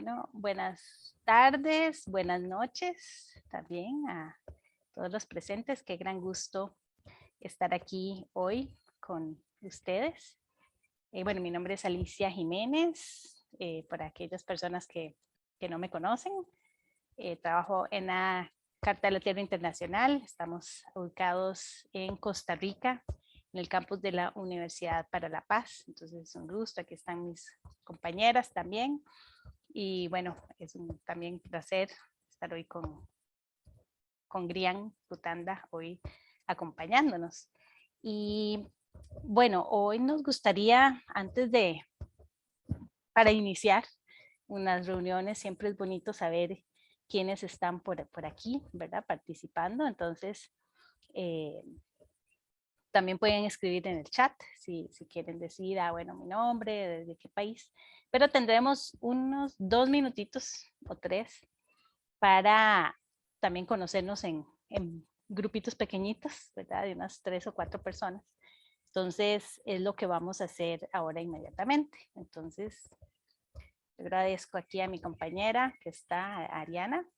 Bueno, buenas tardes, buenas noches también a todos los presentes. Qué gran gusto estar aquí hoy con ustedes. Bueno, mi nombre es Alicia Jiménez. Para aquellas personas que no me conocen, trabajo en la Carta de la Tierra Internacional. Estamos ubicados en Costa Rica, en el campus de la Universidad para la Paz. Entonces es un gusto. Aquí están mis compañeras también. Y bueno, es también un placer estar hoy con Grian Kutanda, hoy acompañándonos. Y bueno, hoy nos gustaría, para iniciar unas reuniones, siempre es bonito saber quiénes están por aquí, ¿verdad? Participando. Entonces, eh, también pueden escribir en el chat si quieren decir, bueno, mi nombre, desde qué país. Pero tendremos unos 2 minutitos o 3 para también conocernos en grupitos pequeñitos, ¿verdad? De unas 3 o 4 personas. Entonces, es lo que vamos a hacer ahora inmediatamente. Entonces, agradezco aquí a mi compañera que está, Ariana,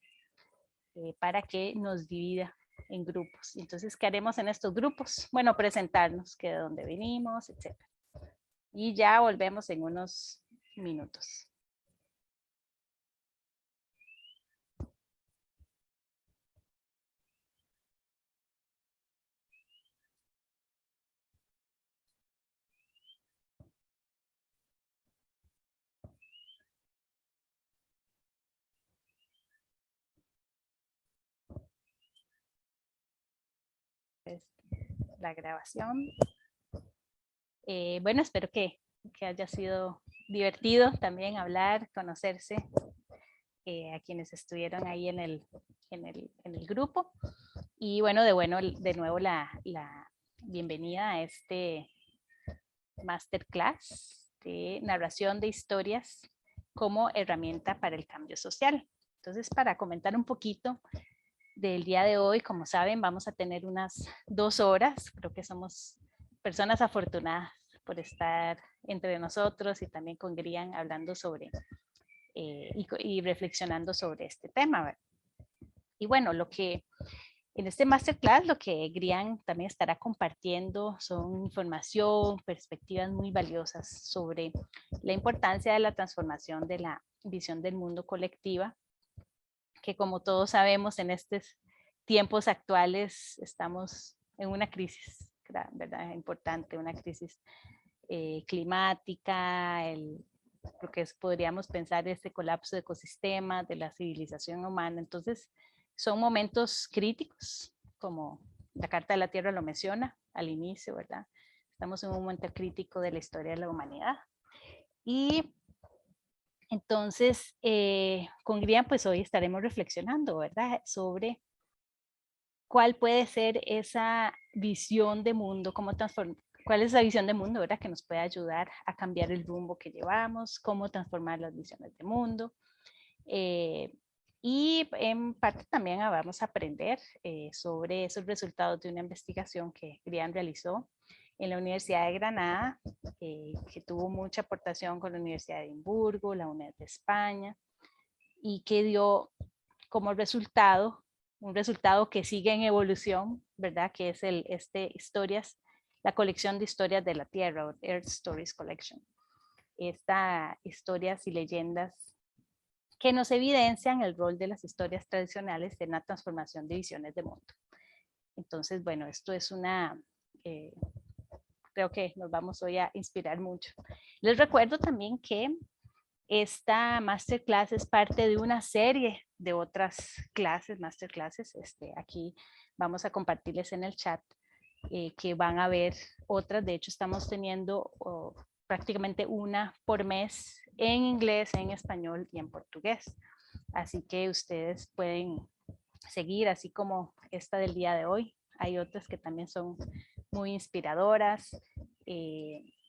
para que nos divida en grupos. Entonces, ¿qué haremos en estos grupos? Bueno, presentarnos, que de dónde venimos, etc. Y ya volvemos en unos minutos. Pues, la grabación. Bueno, espero que haya sido divertido también hablar, conocerse, a quienes estuvieron ahí en el grupo. Y bueno, de nuevo la bienvenida a este masterclass de narración de historias como herramienta para el cambio social. Entonces, para comentar un poquito del día de hoy, como saben, vamos a tener unas 2 horas. Creo que somos personas afortunadas por estar entre nosotros y también con Grian hablando sobre y reflexionando sobre este tema, ¿verdad? Y bueno, en este masterclass lo que Grian también estará compartiendo son información, perspectivas muy valiosas sobre la importancia de la transformación de la visión del mundo colectiva, que como todos sabemos en estos tiempos actuales estamos en una crisis, ¿verdad? Importante, una crisis climática, lo que podríamos pensar este colapso de ecosistemas, de la civilización humana. Entonces, son momentos críticos, como la Carta de la Tierra lo menciona al inicio, ¿verdad? Estamos en un momento crítico de la historia de la humanidad. Y entonces, con Grian, pues hoy estaremos reflexionando, ¿verdad? Sobre cuál puede ser esa visión de mundo, cuál es la visión de mundo, ¿verdad? Que nos puede ayudar a cambiar el rumbo que llevamos, cómo transformar las visiones de mundo. Y en parte también vamos a aprender sobre esos resultados de una investigación que Grian realizó en la Universidad de Granada, que tuvo mucha aportación con la Universidad de Edimburgo, la UNED de España, y que dio como resultado, un resultado que sigue en evolución, ¿verdad? Que es la colección de historias de la Tierra, o Earth Stories Collection. Esta historias y leyendas que nos evidencian el rol de las historias tradicionales en la transformación de visiones de mundo. Entonces, bueno, esto es creo que nos vamos hoy a inspirar mucho. Les recuerdo también que esta masterclass es parte de una serie de otras masterclasses. Aquí vamos a compartirles en el chat que van a ver otras. De hecho, estamos teniendo prácticamente una por mes en inglés, en español y en portugués. Así que ustedes pueden seguir, así como esta del día de hoy. Hay otras que también son muy inspiradoras.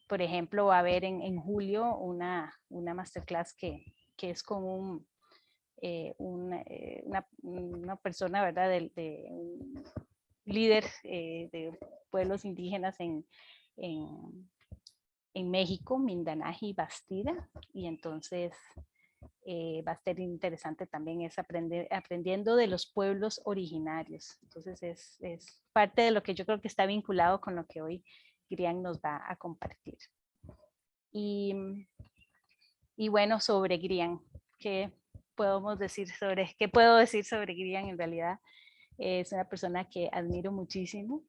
Por ejemplo, va a haber en julio una masterclass que es con una persona, ¿verdad? De un líder de pueblos indígenas en México, Mindanaji Bastida. Y entonces Va a ser interesante también es aprendiendo de los pueblos originarios. Entonces es parte de lo que yo creo que está vinculado con lo que hoy Grian nos va a compartir. Y bueno, sobre Grian, ¿qué puedo decir sobre Grian? En realidad es una persona que admiro muchísimo,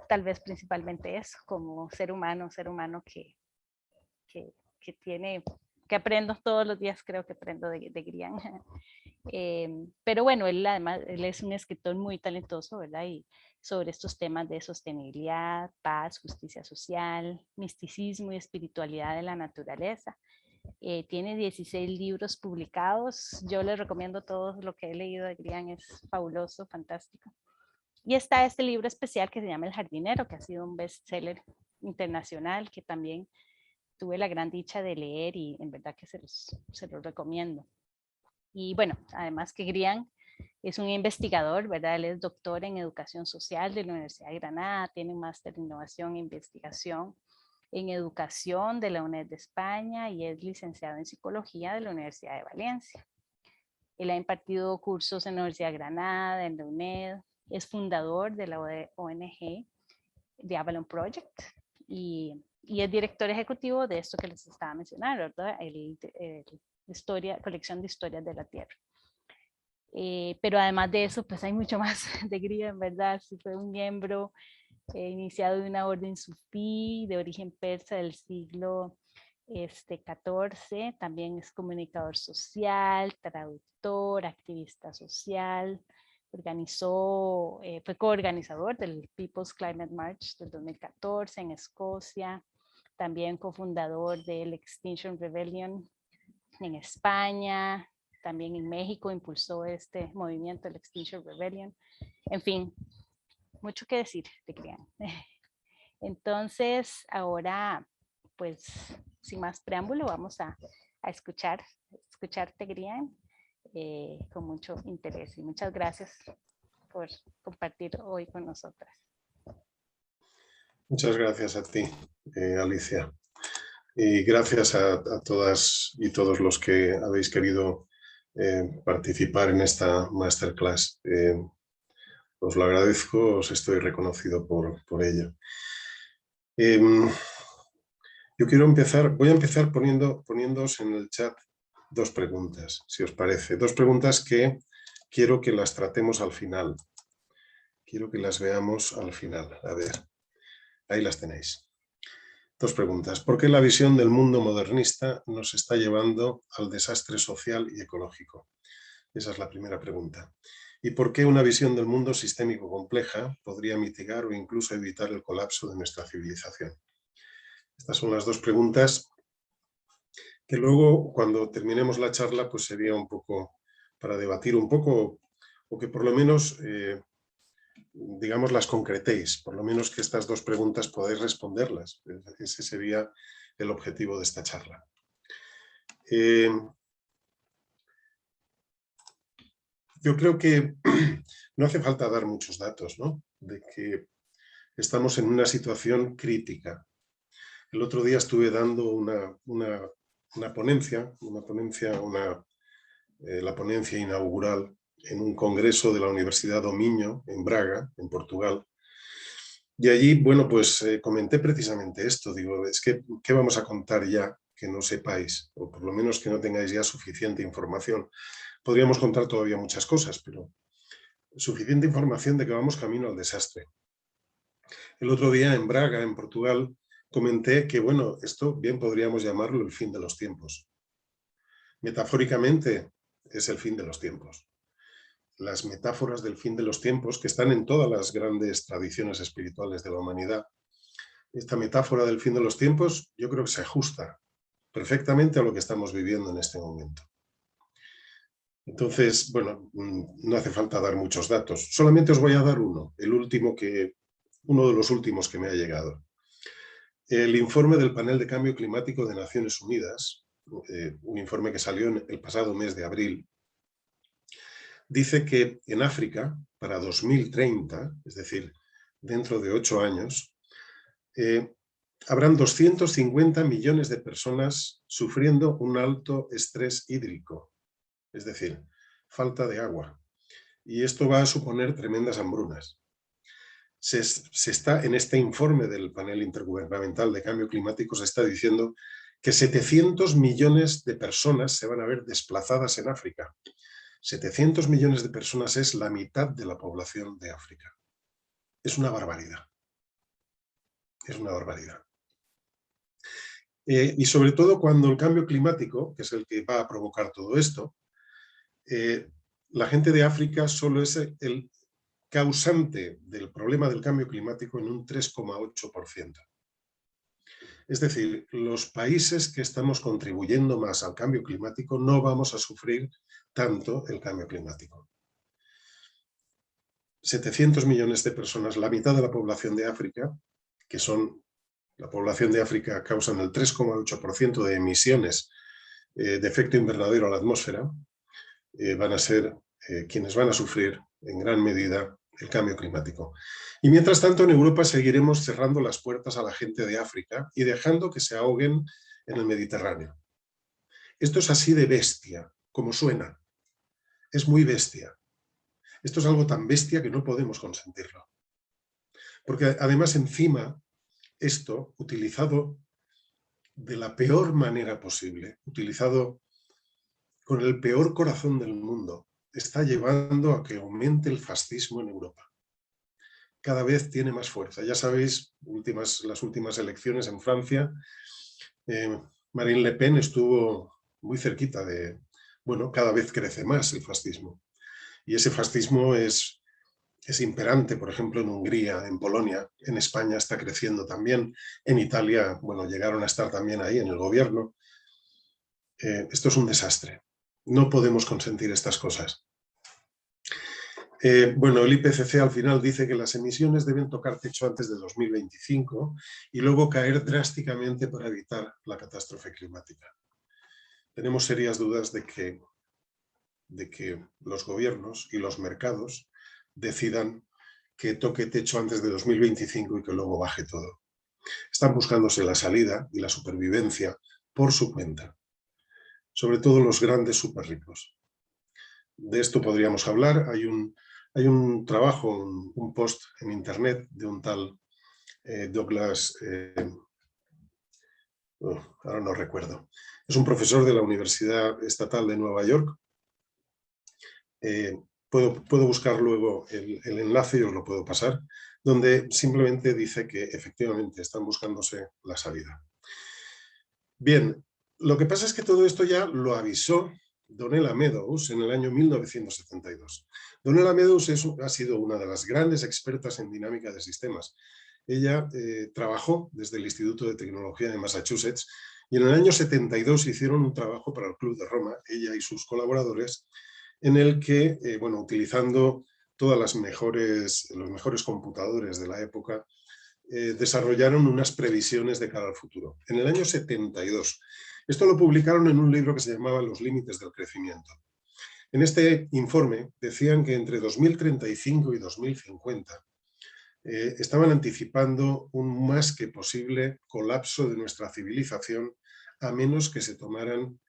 tal vez principalmente eso, como ser humano que tiene, que aprendo todos los días, creo que aprendo de Grian. Pero bueno, además, él es un escritor muy talentoso, ¿verdad? Y sobre estos temas de sostenibilidad, paz, justicia social, misticismo y espiritualidad de la naturaleza. Tiene 16 libros publicados. Yo les recomiendo todo lo que he leído de Grian, es fabuloso, fantástico. Y está este libro especial que se llama El jardinero, que ha sido un bestseller internacional, que también tuve la gran dicha de leer y en verdad que se los recomiendo. Y bueno, además que Grian es un investigador, ¿verdad? Él es doctor en educación social de la Universidad de Granada, tiene un máster en innovación e investigación en educación de la UNED de España y es licenciado en psicología de la Universidad de Valencia. Él ha impartido cursos en la Universidad de Granada, en la UNED, es fundador de la ONG de Avalon Project y es director ejecutivo de esto que les estaba mencionando, ¿verdad? Colección de historias de la Tierra. Pero además de eso, pues hay mucho más de Grian, ¿verdad? Sí, fue un miembro iniciado de una orden sufí de origen persa del siglo XIV. También es comunicador social, traductor, activista social. Fue coorganizador del People's Climate March del 2014 en Escocia. También cofundador del Extinction Rebellion en España. También en México impulsó este movimiento, el Extinction Rebellion. En fin, mucho que decir de Grian. Entonces, ahora, pues, sin más preámbulo, vamos a escucharte, Grian, con mucho interés. Y muchas gracias por compartir hoy con nosotras. Muchas gracias a ti, Alicia. Y gracias a todas y todos los que habéis querido participar en esta masterclass. Os lo agradezco, os estoy reconocido por ello. Yo voy a empezar poniéndoos en el chat dos preguntas, si os parece. Dos preguntas que quiero que las tratemos al final. Quiero que las veamos al final. A ver, ahí las tenéis. Dos preguntas. ¿Por qué la visión del mundo modernista nos está llevando al desastre social y ecológico? Esa es la primera pregunta. ¿Y por qué una visión del mundo sistémico compleja podría mitigar o incluso evitar el colapso de nuestra civilización? Estas son las dos preguntas que luego, cuando terminemos la charla, pues sería un poco para debatir un poco, o que por lo menos, digamos, las concretéis, por lo menos que estas dos preguntas podáis responderlas. Ese sería el objetivo de esta charla. Yo creo que no hace falta dar muchos datos, ¿no? De que estamos en una situación crítica. El otro día estuve dando la ponencia inaugural en un congreso de la Universidad do Minho, en Braga, en Portugal. Y allí, bueno, pues comenté precisamente esto. Digo, es que, ¿qué vamos a contar ya que no sepáis? O por lo menos que no tengáis ya suficiente información. Podríamos contar todavía muchas cosas, pero suficiente información de que vamos camino al desastre. El otro día en Braga, en Portugal, comenté que, bueno, esto bien podríamos llamarlo el fin de los tiempos. Metafóricamente es el fin de los tiempos. Las metáforas del fin de los tiempos, que están en todas las grandes tradiciones espirituales de la humanidad, esta metáfora del fin de los tiempos yo creo que se ajusta perfectamente a lo que estamos viviendo en este momento. Entonces, bueno, no hace falta dar muchos datos. Solamente os voy a dar uno de los últimos que me ha llegado. El informe del Panel de Cambio Climático de Naciones Unidas, un informe que salió en el pasado mes de abril, dice que en África, para 2030, es decir, dentro de 8 años, habrán 250 millones de personas sufriendo un alto estrés hídrico, es decir, falta de agua. Y esto va a suponer tremendas hambrunas. Se está en este informe del panel intergubernamental de cambio climático, se está diciendo que 700 millones de personas se van a ver desplazadas en África. 700 millones de personas es la mitad de la población de África. Es una barbaridad. Es una barbaridad. Y sobre todo cuando el cambio climático, que es el que va a provocar todo esto, la gente de África solo es el causante del problema del cambio climático en un 3,8%. Es decir, los países que estamos contribuyendo más al cambio climático no vamos a sufrir tanto el cambio climático. 700 millones de personas, la mitad de la población de África, que son la población de África, causan el 3,8% de emisiones de efecto invernadero a la atmósfera, van a ser quienes van a sufrir en gran medida el cambio climático. Y mientras tanto, en Europa seguiremos cerrando las puertas a la gente de África y dejando que se ahoguen en el Mediterráneo. Esto es así de bestia, como suena. Es muy bestia. Esto es algo tan bestia que no podemos consentirlo. Porque además encima, esto, utilizado de la peor manera posible, utilizado con el peor corazón del mundo, está llevando a que aumente el fascismo en Europa. Cada vez tiene más fuerza. Ya sabéis, las últimas elecciones en Francia, Marine Le Pen estuvo muy cerquita de... Bueno, cada vez crece más el fascismo. Y ese fascismo es imperante, por ejemplo, en Hungría, en Polonia, en España está creciendo también, en Italia, bueno, llegaron a estar también ahí en el gobierno. Esto es un desastre. No podemos consentir estas cosas. Bueno, el IPCC al final dice que las emisiones deben tocar techo antes de 2025 y luego caer drásticamente para evitar la catástrofe climática. Tenemos serias dudas de que los gobiernos y los mercados decidan que toque techo antes de 2025 y que luego baje todo. Están buscándose la salida y la supervivencia por su cuenta, sobre todo los grandes superricos. De esto podríamos hablar. Hay un trabajo, un post en internet de un tal Douglas, ahora no recuerdo, es un profesor de la Universidad Estatal de Nueva York. Puedo buscar luego el enlace y os lo puedo pasar, donde simplemente dice que efectivamente están buscándose la salida. Bien, lo que pasa es que todo esto ya lo avisó Donella Meadows en el año 1972. Donella Meadows ha sido una de las grandes expertas en dinámica de sistemas. Ella trabajó desde el Instituto de Tecnología de Massachusetts y en el año 72 hicieron un trabajo para el Club de Roma, ella y sus colaboradores, en el que, bueno, utilizando todos los mejores computadores de la época, desarrollaron unas previsiones de cara al futuro. En el año 72. Esto lo publicaron en un libro que se llamaba Los límites del crecimiento. En este informe decían que entre 2035 y 2050 estaban anticipando un más que posible colapso de nuestra civilización a menos que se tomaran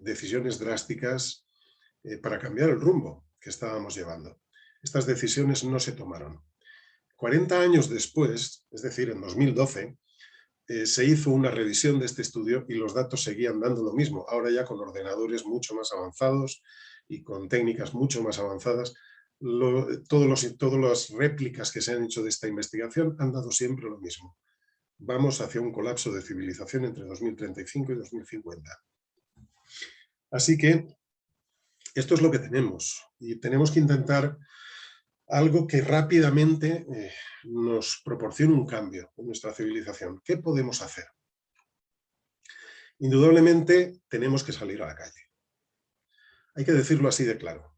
decisiones drásticas para cambiar el rumbo que estábamos llevando. Estas decisiones no se tomaron. 40 años después, es decir, en 2012, se hizo una revisión de este estudio y los datos seguían dando lo mismo, ahora ya con ordenadores mucho más avanzados y con técnicas mucho más avanzadas. Todas las réplicas que se han hecho de esta investigación han dado siempre lo mismo. Vamos hacia un colapso de civilización entre 2035 y 2050. Así que esto es lo que tenemos y tenemos que intentar algo que rápidamente nos proporcione un cambio en nuestra civilización. ¿Qué podemos hacer? Indudablemente tenemos que salir a la calle. Hay que decirlo así de claro.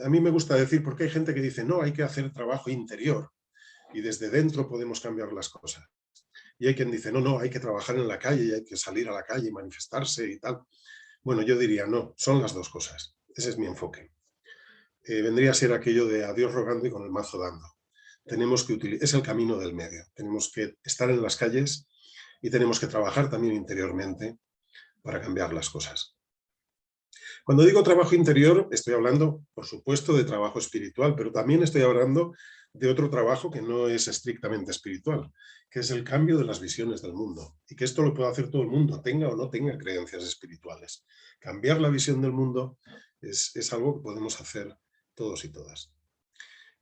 A mí me gusta decir, porque hay gente que dice, no, hay que hacer trabajo interior y desde dentro podemos cambiar las cosas. Y hay quien dice, no, hay que trabajar en la calle y hay que salir a la calle y manifestarse y tal. Bueno, yo diría, no, son las dos cosas. Ese es mi enfoque. Vendría a ser aquello de a Dios rogando y con el mazo dando. es el camino del medio. Tenemos que estar en las calles y tenemos que trabajar también interiormente para cambiar las cosas. Cuando digo trabajo interior, estoy hablando, por supuesto, de trabajo espiritual, pero también estoy hablando de otro trabajo que no es estrictamente espiritual, que es el cambio de las visiones del mundo. Y que esto lo puede hacer todo el mundo, tenga o no tenga creencias espirituales. Cambiar la visión del mundo es algo que podemos hacer todos y todas.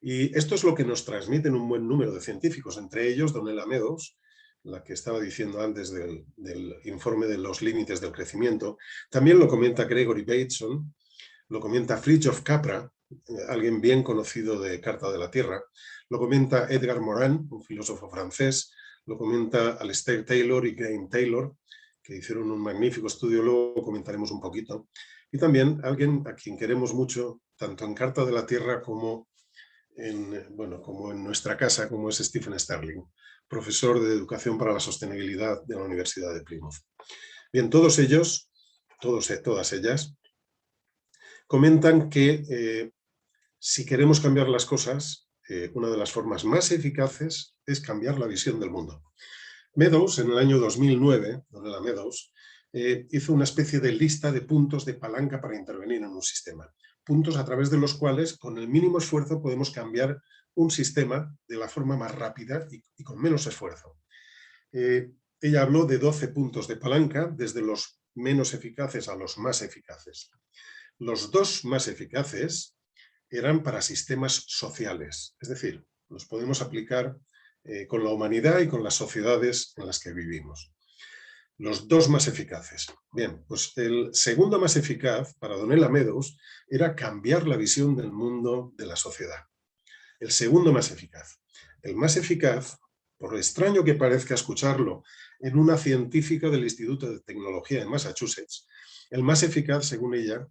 Y esto es lo que nos transmiten un buen número de científicos, entre ellos Donella Meadows, la que estaba diciendo antes del informe de los límites del crecimiento. También lo comenta Gregory Bateson, lo comenta Fritjof Capra, alguien bien conocido de Carta de la Tierra, lo comenta Edgar Morin, un filósofo francés, lo comenta Alistair Taylor y Graham Taylor, que hicieron un magnífico estudio, luego comentaremos un poquito. Y también alguien a quien queremos mucho, tanto en Carta de la Tierra como como en nuestra casa, como es Stephen Sterling, profesor de Educación para la Sostenibilidad de la Universidad de Plymouth. Bien, todos ellos, todas ellas, comentan que si queremos cambiar las cosas, una de las formas más eficaces es cambiar la visión del mundo. Meadows, en el año 2009, Donella Meadows, hizo una especie de lista de puntos de palanca para intervenir en un sistema. Puntos a través de los cuales, con el mínimo esfuerzo, podemos cambiar un sistema de la forma más rápida y con menos esfuerzo. Ella habló de 12 puntos de palanca, desde los menos eficaces a los más eficaces. Los dos más eficaces eran para sistemas sociales, es decir, los podemos aplicar con la humanidad y con las sociedades en las que vivimos. Los dos más eficaces. Bien, pues el segundo más eficaz para Donella Meadows era cambiar la visión del mundo de la sociedad. El segundo más eficaz. El más eficaz, por extraño que parezca escucharlo en una científica del Instituto de Tecnología de Massachusetts, el más eficaz, según ella,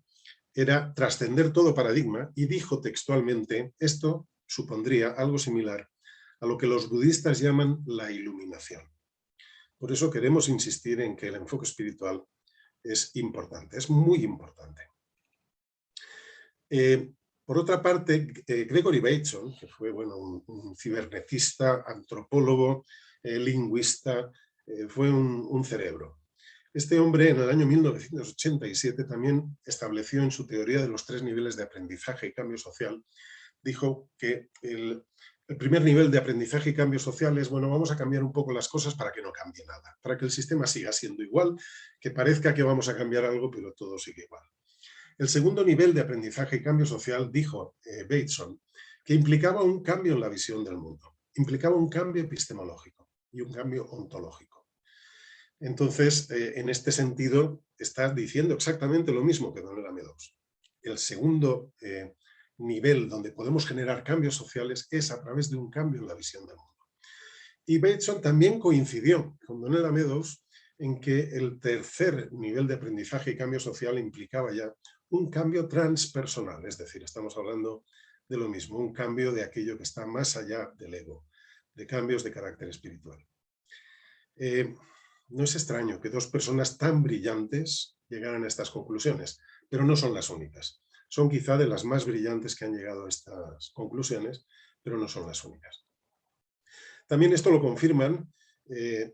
era trascender todo paradigma y dijo textualmente, esto supondría algo similar a lo que los budistas llaman la iluminación. Por eso queremos insistir en que el enfoque espiritual es importante, es muy importante. Por otra parte, Gregory Bateson, que fue un ciberneticista, antropólogo, lingüista, fue un cerebro. Este hombre en el año 1987 también estableció en su teoría de los 3 niveles de aprendizaje y cambio social, dijo que el primer nivel de aprendizaje y cambio social es, bueno, vamos a cambiar un poco las cosas para que no cambie nada, para que el sistema siga siendo igual, que parezca que vamos a cambiar algo, pero todo sigue igual. El segundo nivel de aprendizaje y cambio social, dijo Bateson, que implicaba un cambio en la visión del mundo, implicaba un cambio epistemológico y un cambio ontológico. Entonces, en este sentido, está diciendo exactamente lo mismo que Donella Meadows. El segundo nivel donde podemos generar cambios sociales es a través de un cambio en la visión del mundo. Y Bateson también coincidió con Donella Meadows en que el tercer nivel de aprendizaje y cambio social implicaba ya un cambio transpersonal, es decir, estamos hablando de lo mismo, un cambio de aquello que está más allá del ego, de cambios de carácter espiritual. No es extraño que 2 personas tan brillantes llegaran a estas conclusiones, pero no son las únicas. Son quizá de las más brillantes que han llegado a estas conclusiones, pero no son las únicas. También esto lo confirman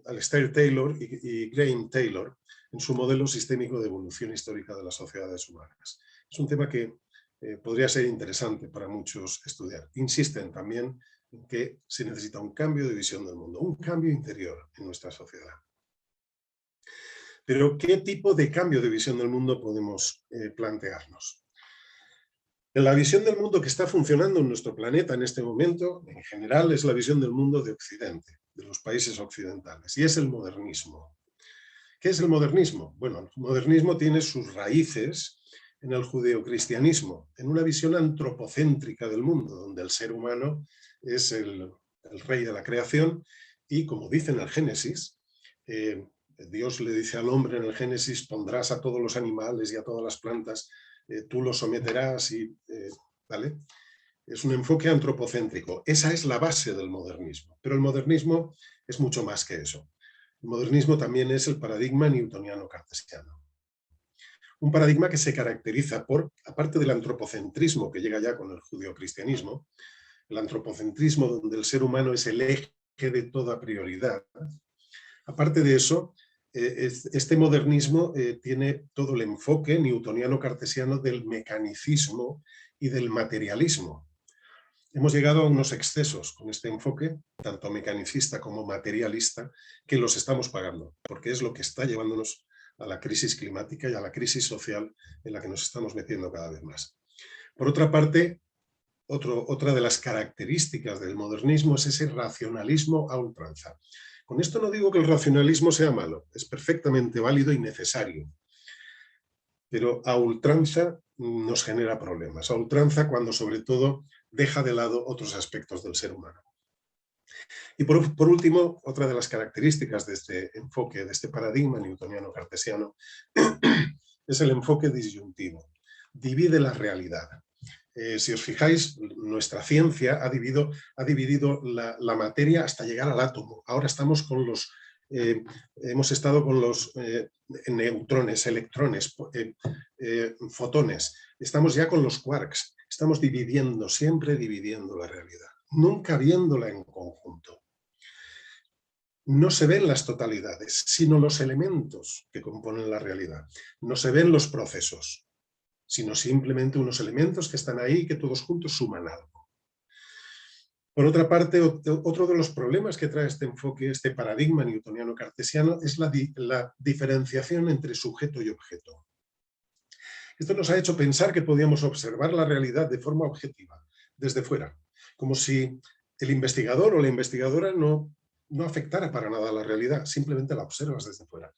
Alistair Taylor y Graham Taylor en su modelo sistémico de evolución histórica de las sociedades humanas. Es un tema que podría ser interesante para muchos estudiar. Insisten también en que se necesita un cambio de visión del mundo, un cambio interior en nuestra sociedad. Pero, ¿qué tipo de cambio de visión del mundo podemos plantearnos? La visión del mundo que está funcionando en nuestro planeta en este momento, en general, es la visión del mundo de Occidente, de los países occidentales, y es el modernismo. ¿Qué es el modernismo? Bueno, el modernismo tiene sus raíces en el judeocristianismo, en una visión antropocéntrica del mundo, donde el ser humano es el rey de la creación y, como dice en el Génesis, Dios le dice al hombre en el Génesis, pondrás a todos los animales y a todas las plantas, tú los someterás ¿vale? Es un enfoque antropocéntrico. Esa es la base del modernismo. Pero el modernismo es mucho más que eso. El modernismo también es el paradigma newtoniano cartesiano. Un paradigma que se caracteriza por, aparte del antropocentrismo que llega ya con el judeocristianismo, el antropocentrismo, donde el ser humano es el eje de toda prioridad. Aparte de eso, este modernismo tiene todo el enfoque newtoniano-cartesiano del mecanicismo y del materialismo. Hemos llegado a unos excesos con este enfoque, tanto mecanicista como materialista, que los estamos pagando, porque es lo que está llevándonos a la crisis climática y a la crisis social en la que nos estamos metiendo cada vez más. Por otra parte, otra de las características del modernismo es ese racionalismo a ultranza. Con esto no digo que el racionalismo sea malo, es perfectamente válido y necesario, pero a ultranza nos genera problemas. A ultranza cuando sobre todo deja de lado otros aspectos del ser humano. Y por último, otra de las características de este enfoque, de este paradigma newtoniano-cartesiano, es el enfoque disyuntivo. Divide la realidad. Si os fijáis, nuestra ciencia ha dividido la materia hasta llegar al átomo. Ahora estamos con los... hemos estado con los neutrones, electrones, fotones. Estamos ya con los quarks. Estamos dividiendo, siempre dividiendo la realidad, nunca viéndola en conjunto. No se ven las totalidades, sino los elementos que componen la realidad. No se ven los procesos, sino simplemente unos elementos que están ahí y que todos juntos suman algo. Por otra parte, otro de los problemas que trae este enfoque, este paradigma newtoniano-cartesiano, es la diferenciación entre sujeto y objeto. Esto nos ha hecho pensar que podíamos observar la realidad de forma objetiva, desde fuera, como si el investigador o la investigadora no afectara para nada a la realidad, simplemente la observas desde fuera.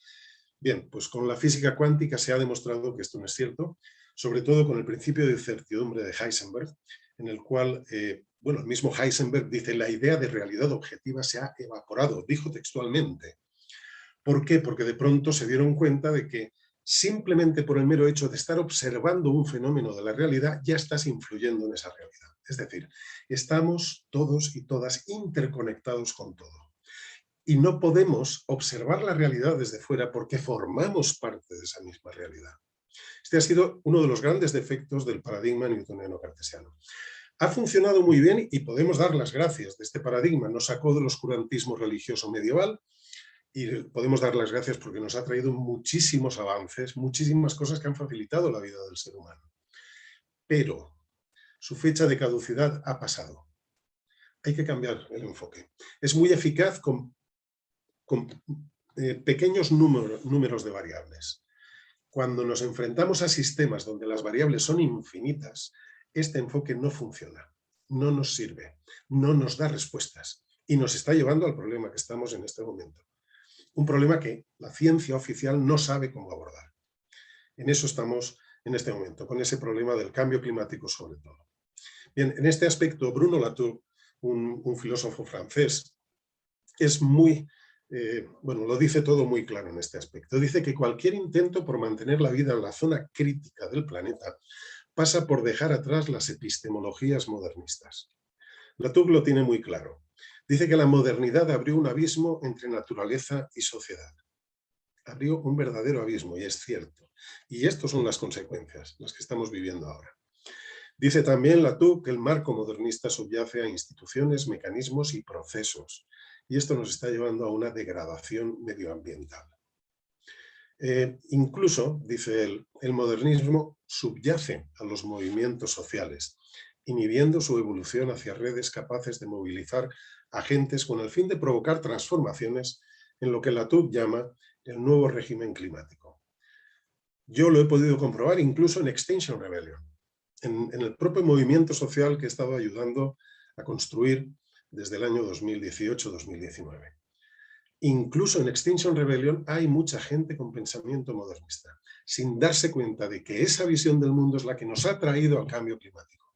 Bien, pues con la física cuántica se ha demostrado que esto no es cierto, sobre todo con el principio de incertidumbre de Heisenberg, en el cual, bueno, el mismo Heisenberg dice la idea de realidad objetiva se ha evaporado, dijo textualmente. ¿Por qué? Porque de pronto se dieron cuenta de que simplemente por el mero hecho de estar observando un fenómeno de la realidad, ya estás influyendo en esa realidad. Es decir, estamos todos y todas interconectados con todo. Y no podemos observar la realidad desde fuera porque formamos parte de esa misma realidad. Este ha sido uno de los grandes defectos del paradigma newtoniano-cartesiano. Ha funcionado muy bien y podemos dar las gracias de este paradigma. Nos sacó del oscurantismo religioso medieval, y podemos dar las gracias porque nos ha traído muchísimos avances, muchísimas cosas que han facilitado la vida del ser humano. Pero su fecha de caducidad ha pasado. Hay que cambiar el enfoque. Es muy eficaz con pequeños números de variables. Cuando nos enfrentamos a sistemas donde las variables son infinitas, este enfoque no funciona, no nos sirve, no nos da respuestas y nos está llevando al problema que estamos en este momento. Un problema que la ciencia oficial no sabe cómo abordar. En eso estamos en este momento, con ese problema del cambio climático sobre todo. Bien, en este aspecto, Bruno Latour, un filósofo francés, es muy, bueno, lo dice todo muy claro en este aspecto. Dice que cualquier intento por mantener la vida en la zona crítica del planeta pasa por dejar atrás las epistemologías modernistas. Latour lo tiene muy claro. Dice que la modernidad abrió un abismo entre naturaleza y sociedad. Abrió un verdadero abismo, y es cierto. Y estas son las consecuencias, las que estamos viviendo ahora. Dice también Latour que el marco modernista subyace a instituciones, mecanismos y procesos. Y esto nos está llevando a una degradación medioambiental. Incluso, dice él, el modernismo subyace a los movimientos sociales, inhibiendo su evolución hacia redes capaces de movilizar agentes con el fin de provocar transformaciones en lo que Latour llama el nuevo régimen climático. Yo lo he podido comprobar incluso en Extinction Rebellion, en el propio movimiento social que he estado ayudando a construir desde el año 2018-2019. Incluso en Extinction Rebellion hay mucha gente con pensamiento modernista, sin darse cuenta de que esa visión del mundo es la que nos ha traído al cambio climático.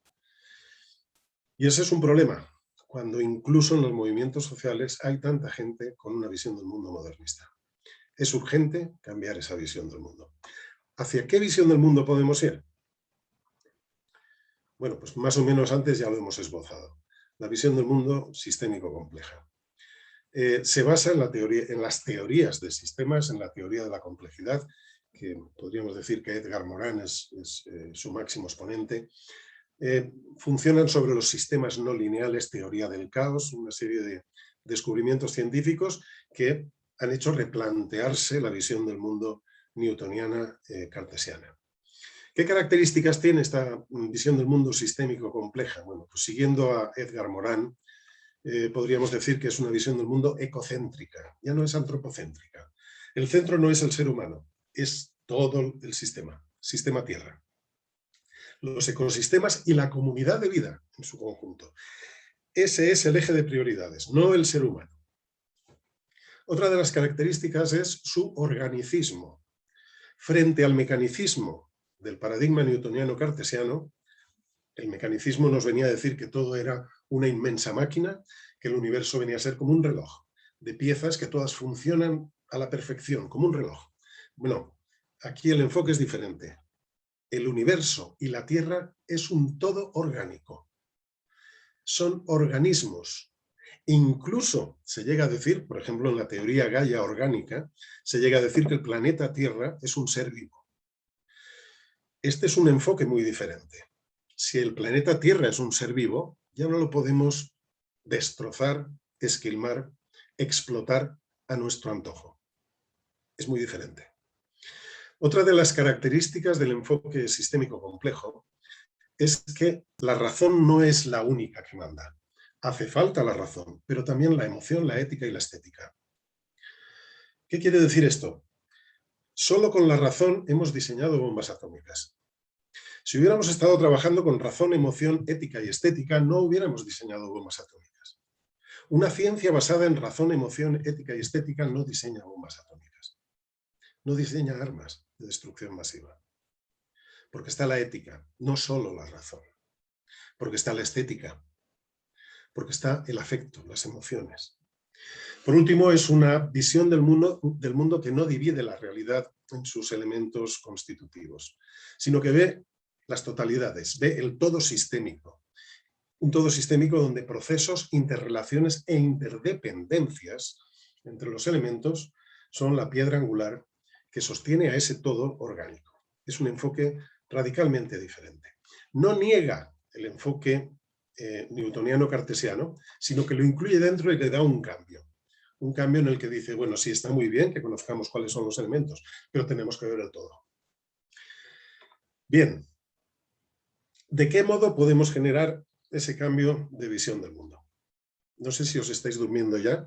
Y ese es un problema, cuando incluso en los movimientos sociales hay tanta gente con una visión del mundo modernista. Es urgente cambiar esa visión del mundo. ¿Hacia qué visión del mundo podemos ir? Bueno, pues más o menos antes ya lo hemos esbozado. La visión del mundo sistémico-compleja. Se basa en las teorías de sistemas, en la teoría de la complejidad, que podríamos decir que Edgar Morin es su máximo exponente, Funcionan sobre los sistemas no lineales, teoría del caos, una serie de descubrimientos científicos que han hecho replantearse la visión del mundo newtoniana cartesiana. ¿Qué características tiene esta visión del mundo sistémico compleja? Bueno, pues siguiendo a Edgar Morin, podríamos decir que es una visión del mundo ecocéntrica, ya no es antropocéntrica. El centro no es el ser humano, es todo el sistema Tierra. Los ecosistemas y la comunidad de vida en su conjunto. Ese es el eje de prioridades, no el ser humano. Otra de las características es su organicismo. Frente al mecanicismo del paradigma newtoniano cartesiano, el mecanicismo nos venía a decir que todo era una inmensa máquina, que el universo venía a ser como un reloj, de piezas que todas funcionan a la perfección, como un reloj. Bueno, aquí el enfoque es diferente. El universo y la Tierra es un todo orgánico. Son organismos. Incluso se llega a decir, por ejemplo, en la teoría Gaia orgánica, se llega a decir que el planeta Tierra es un ser vivo. Este es un enfoque muy diferente. Si el planeta Tierra es un ser vivo, ya no lo podemos destrozar, esquilmar, explotar a nuestro antojo. Es muy diferente. Otra de las características del enfoque sistémico complejo es que la razón no es la única que manda. Hace falta la razón, pero también la emoción, la ética y la estética. ¿Qué quiere decir esto? Solo con la razón hemos diseñado bombas atómicas. Si hubiéramos estado trabajando con razón, emoción, ética y estética, no hubiéramos diseñado bombas atómicas. Una ciencia basada en razón, emoción, ética y estética no diseña bombas atómicas. No diseña armas de destrucción masiva. Porque está la ética, no solo la razón. Porque está la estética. Porque está el afecto, las emociones. Por último, es una visión del mundo que no divide la realidad en sus elementos constitutivos, sino que ve las totalidades, ve el todo sistémico. Un todo sistémico donde procesos, interrelaciones e interdependencias entre los elementos son la piedra angular que sostiene a ese todo orgánico. Es un enfoque radicalmente diferente. No niega el enfoque newtoniano cartesiano, sino que lo incluye dentro y le da un cambio. Un cambio en el que dice, bueno, sí, está muy bien que conozcamos cuáles son los elementos, pero tenemos que ver el todo. Bien, ¿de qué modo podemos generar ese cambio de visión del mundo? No sé si os estáis durmiendo ya,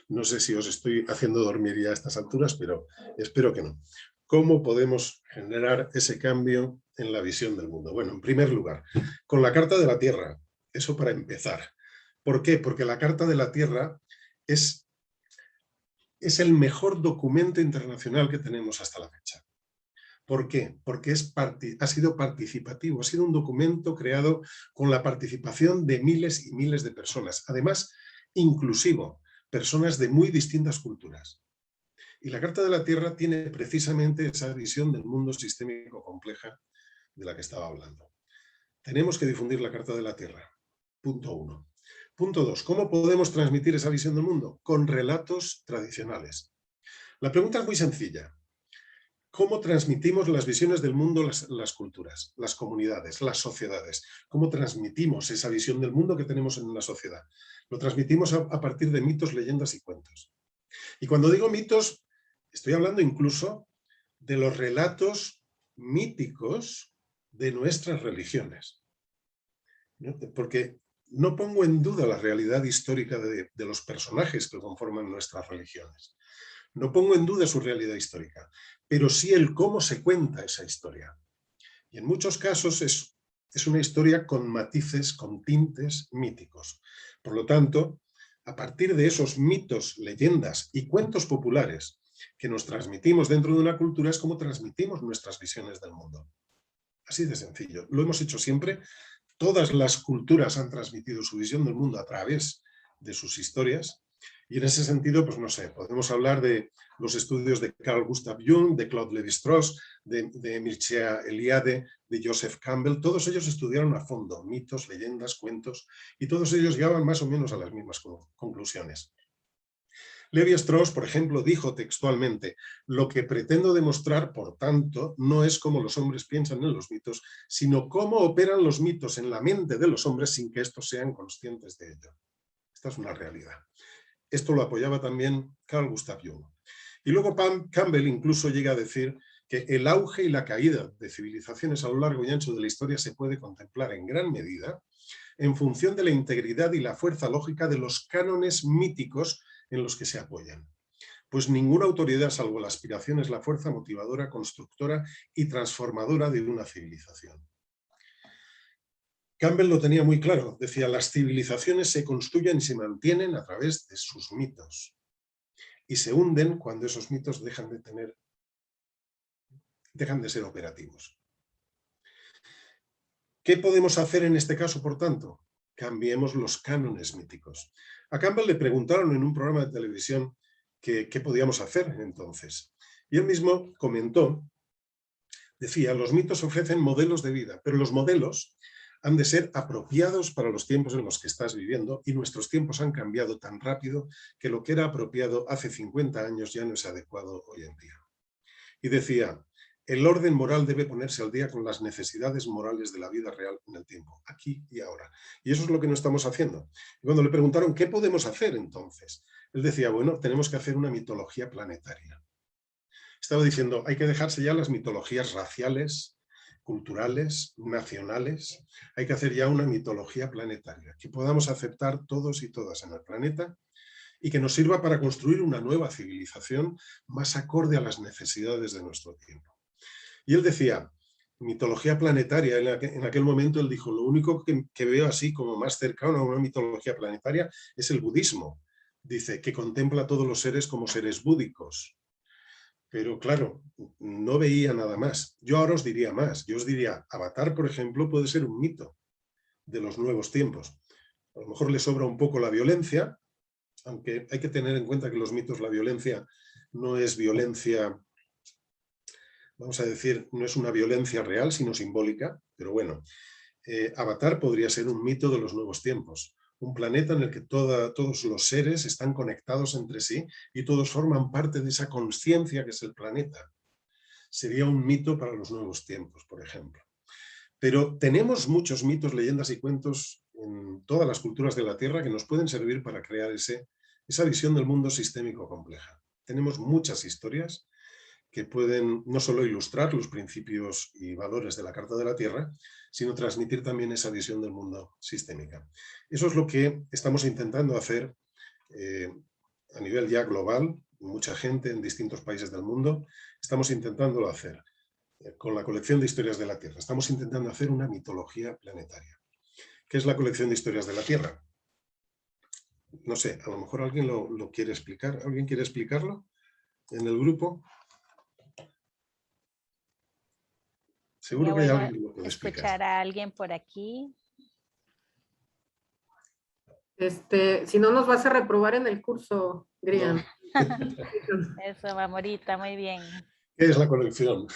no sé si os estoy haciendo dormir ya a estas alturas, pero espero que no. ¿Cómo podemos generar ese cambio en la visión del mundo? Bueno, en primer lugar, con la Carta de la Tierra, eso para empezar. ¿Por qué? Porque la Carta de la Tierra es el mejor documento internacional que tenemos hasta la fecha. ¿Por qué? Porque ha sido participativo, ha sido un documento creado con la participación de miles y miles de personas, además inclusivo, personas de muy distintas culturas. Y la Carta de la Tierra tiene precisamente esa visión del mundo sistémico compleja de la que estaba hablando. Tenemos que difundir la Carta de la Tierra. Punto 1. Punto 2. ¿Cómo podemos transmitir esa visión del mundo? Con relatos tradicionales. La pregunta es muy sencilla. ¿Cómo transmitimos las visiones del mundo, las culturas, las comunidades, las sociedades? ¿Cómo transmitimos esa visión del mundo que tenemos en una sociedad? Lo transmitimos a partir de mitos, leyendas y cuentos. Y cuando digo mitos, estoy hablando incluso de los relatos míticos de nuestras religiones. ¿No? Porque no pongo en duda la realidad histórica de los personajes que conforman nuestras religiones. No pongo en duda su realidad histórica, pero sí el cómo se cuenta esa historia. Y en muchos casos es una historia con matices, con tintes míticos. Por lo tanto, a partir de esos mitos, leyendas y cuentos populares que nos transmitimos dentro de una cultura es como transmitimos nuestras visiones del mundo. Así de sencillo. Lo hemos hecho siempre. Todas las culturas han transmitido su visión del mundo a través de sus historias. Y en ese sentido, pues no sé, podemos hablar de los estudios de Carl Gustav Jung, de Claude Lévi-Strauss, de Mircea Eliade, de Joseph Campbell. Todos ellos estudiaron a fondo mitos, leyendas, cuentos, y todos ellos llegaban más o menos a las mismas conclusiones. Lévi-Strauss, por ejemplo, dijo textualmente: lo que pretendo demostrar, por tanto, no es cómo los hombres piensan en los mitos, sino cómo operan los mitos en la mente de los hombres sin que estos sean conscientes de ello. Esta es una realidad. Esto lo apoyaba también Carl Gustav Jung. Y luego Campbell incluso llega a decir que el auge y la caída de civilizaciones a lo largo y ancho de la historia se puede contemplar en gran medida en función de la integridad y la fuerza lógica de los cánones míticos en los que se apoyan. Pues ninguna autoridad, salvo la aspiración, es la fuerza motivadora, constructora y transformadora de una civilización. Campbell lo tenía muy claro. Decía: las civilizaciones se construyen y se mantienen a través de sus mitos. Y se hunden cuando esos mitos dejan de ser operativos. ¿Qué podemos hacer en este caso, por tanto? Cambiemos los cánones míticos. A Campbell le preguntaron en un programa de televisión qué podíamos hacer entonces. Y él mismo comentó, decía: los mitos ofrecen modelos de vida, pero los modelos han de ser apropiados para los tiempos en los que estás viviendo, y nuestros tiempos han cambiado tan rápido que lo que era apropiado hace 50 años ya no es adecuado hoy en día. Y decía: el orden moral debe ponerse al día con las necesidades morales de la vida real en el tiempo, aquí y ahora. Y eso es lo que no estamos haciendo. Y cuando le preguntaron qué podemos hacer entonces, él decía: bueno, tenemos que hacer una mitología planetaria. Estaba diciendo: hay que dejarse ya las mitologías raciales, culturales, nacionales. Hay que hacer ya una mitología planetaria, que podamos aceptar todos y todas en el planeta y que nos sirva para construir una nueva civilización más acorde a las necesidades de nuestro tiempo. Y él decía: mitología planetaria. En aquel momento él dijo: lo único que veo así como más cercano a una mitología planetaria es el budismo. Dice que contempla a todos los seres como seres búdicos. Pero claro, no veía nada más. Yo ahora os diría más. Yo os diría: Avatar, por ejemplo, puede ser un mito de los nuevos tiempos. A lo mejor le sobra un poco la violencia, aunque hay que tener en cuenta que los mitos, la violencia no es violencia, vamos a decir, no es una violencia real, sino simbólica, pero bueno, Avatar podría ser un mito de los nuevos tiempos, un planeta en el que todos los seres están conectados entre sí y todos forman parte de esa consciencia que es el planeta. Sería un mito para los nuevos tiempos, por ejemplo. Pero tenemos muchos mitos, leyendas y cuentos en todas las culturas de la Tierra que nos pueden servir para crear esa visión del mundo sistémico compleja. Tenemos muchas historias que pueden no solo ilustrar los principios y valores de la Carta de la Tierra, sino transmitir también esa visión del mundo sistémica. Eso es lo que estamos intentando hacer a nivel ya global, mucha gente en distintos países del mundo. Estamos intentándolo hacer con la colección de historias de la Tierra. Estamos intentando hacer una mitología planetaria. ¿Qué es la colección de historias de la Tierra? No sé, a lo mejor alguien lo quiere explicar. ¿Alguien quiere explicarlo en el grupo? Seguro que hay alguien que lo puede explicar. Escuchar a alguien por aquí. Si no, nos vas a reprobar en el curso, Grian. No. Eso, Amorita, muy bien. ¿Qué es la colección?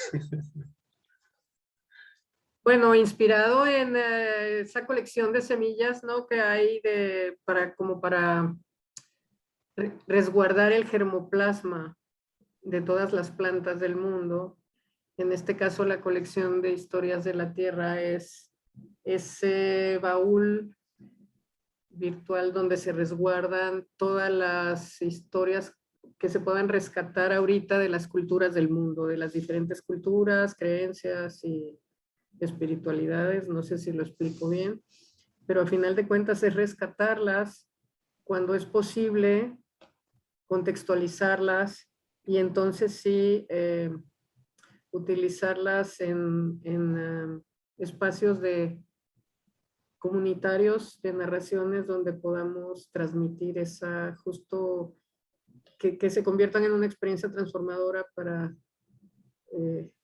Bueno, inspirado en esa colección de semillas, ¿no? Que hay para resguardar el germoplasma de todas las plantas del mundo. En este caso, la colección de historias de la Tierra es ese baúl virtual donde se resguardan todas las historias que se puedan rescatar ahorita de las culturas del mundo, de las diferentes culturas, creencias y espiritualidades. No sé si lo explico bien, pero a final de cuentas es rescatarlas cuando es posible, contextualizarlas y entonces sí utilizarlas en espacios comunitarios de narraciones donde podamos transmitir esa justo, que se conviertan en una experiencia transformadora para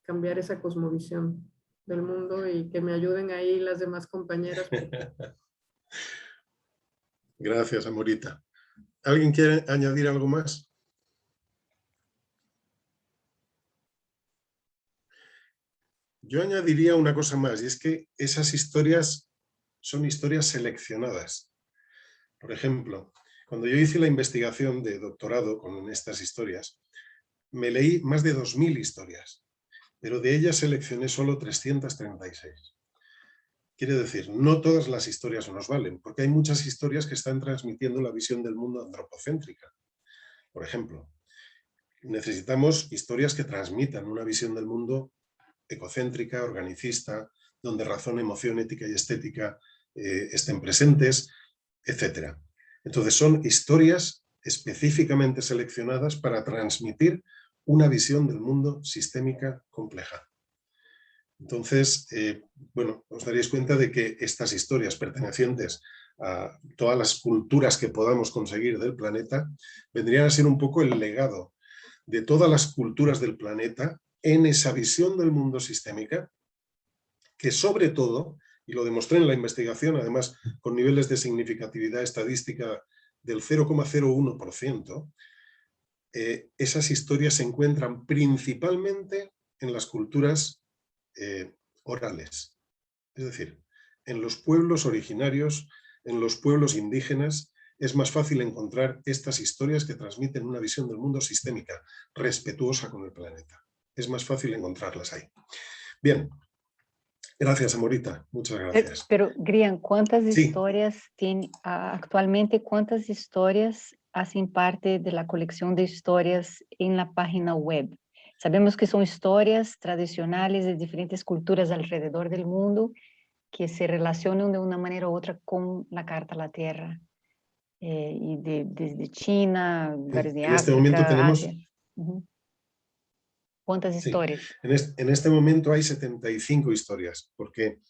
cambiar esa cosmovisión del mundo y que me ayuden ahí las demás compañeras. Gracias, Amorita. ¿Alguien quiere añadir algo más? Yo añadiría una cosa más, y es que esas historias son historias seleccionadas. Por ejemplo, Cuando yo hice la investigación de doctorado con estas historias, me leí más de 2000 historias, pero de ellas seleccioné solo 336. Quiere decir, no todas las historias nos valen, porque hay muchas historias que están transmitiendo la visión del mundo antropocéntrica. Por ejemplo, necesitamos historias que transmitan una visión del mundo ecocéntrica, organicista, donde razón, emoción, ética y estética estén presentes, etc. Entonces son historias específicamente seleccionadas para transmitir una visión del mundo sistémica compleja. Entonces, bueno, os daréis cuenta de que estas historias pertenecientes a todas las culturas que podamos conseguir del planeta vendrían a ser un poco el legado de todas las culturas del planeta en esa visión del mundo sistémica, que sobre todo, y lo demostré en la investigación, además con niveles de significatividad estadística del 0,01%, esas historias se encuentran principalmente en las culturas orales. Es decir, en los pueblos originarios, en los pueblos indígenas, es más fácil encontrar estas historias que transmiten una visión del mundo sistémica, respetuosa con el planeta. Es más fácil encontrarlas ahí. Bien. Gracias, Amorita. Muchas gracias. Pero Grian, ¿cuántas Sí. historias tiene actualmente? ¿Cuántas historias hacen parte de la colección de historias en la página web? Sabemos que son historias tradicionales de diferentes culturas alrededor del mundo que se relacionan de una manera u otra con la Carta a la Tierra. Y desde China, lugares de En África, este momento tenemos... Asia. ¿Cuántas historias? Sí. En este momento hay 75 historias, porque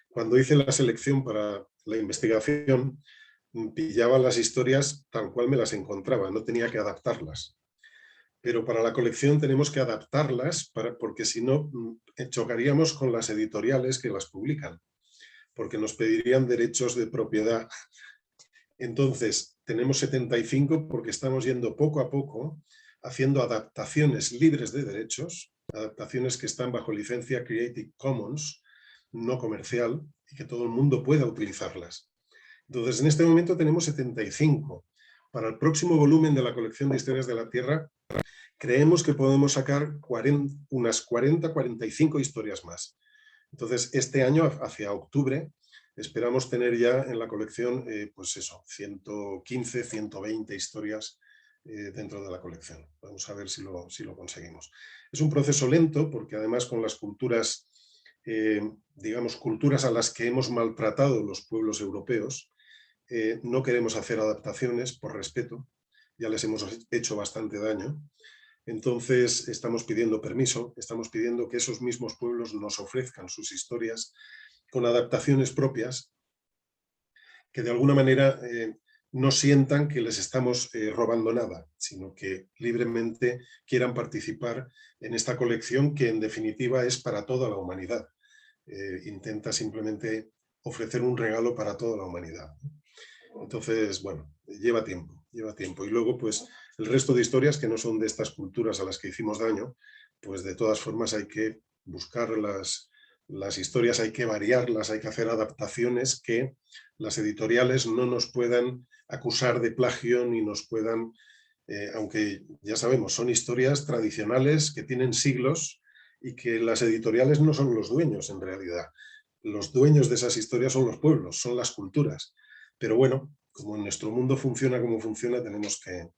cuando hice la selección para la investigación, pillaba las historias tal cual me las encontraba, no tenía que adaptarlas. Pero para la colección tenemos que adaptarlas porque si no chocaríamos con las editoriales que las publican, porque nos pedirían derechos de propiedad. Entonces, tenemos 75 porque estamos yendo poco a poco haciendo adaptaciones libres de derechos, adaptaciones que están bajo licencia Creative Commons, no comercial, y que todo el mundo pueda utilizarlas. Entonces, en este momento tenemos 75. Para el próximo volumen de la colección de historias de la Tierra, creemos que podemos sacar unas 40-45 historias más. Entonces, este año, hacia octubre, esperamos tener ya en la colección, pues eso, 115, 120 historias dentro de la colección. Vamos a ver si lo conseguimos. Es un proceso lento porque además con las culturas, digamos, culturas a las que hemos maltratado los pueblos europeos, no queremos hacer adaptaciones por respeto, ya les hemos hecho bastante daño. Entonces estamos pidiendo permiso, estamos pidiendo que esos mismos pueblos nos ofrezcan sus historias con adaptaciones propias, que de alguna manera no sientan que les estamos robando nada, sino que libremente quieran participar en esta colección que en definitiva es para toda la humanidad. Intenta simplemente ofrecer un regalo para toda la humanidad. Entonces, bueno, lleva tiempo. Y luego, pues, el resto de historias que no son de estas culturas a las que hicimos daño, pues de todas formas hay que buscar las historias, hay que variarlas, hay que hacer adaptaciones que las editoriales no nos puedan acusar de plagio ni nos puedan, aunque ya sabemos, son historias tradicionales que tienen siglos y que las editoriales no son los dueños en realidad. Los dueños de esas historias son los pueblos, son las culturas. Pero bueno, como en nuestro mundo funciona como funciona, tenemos que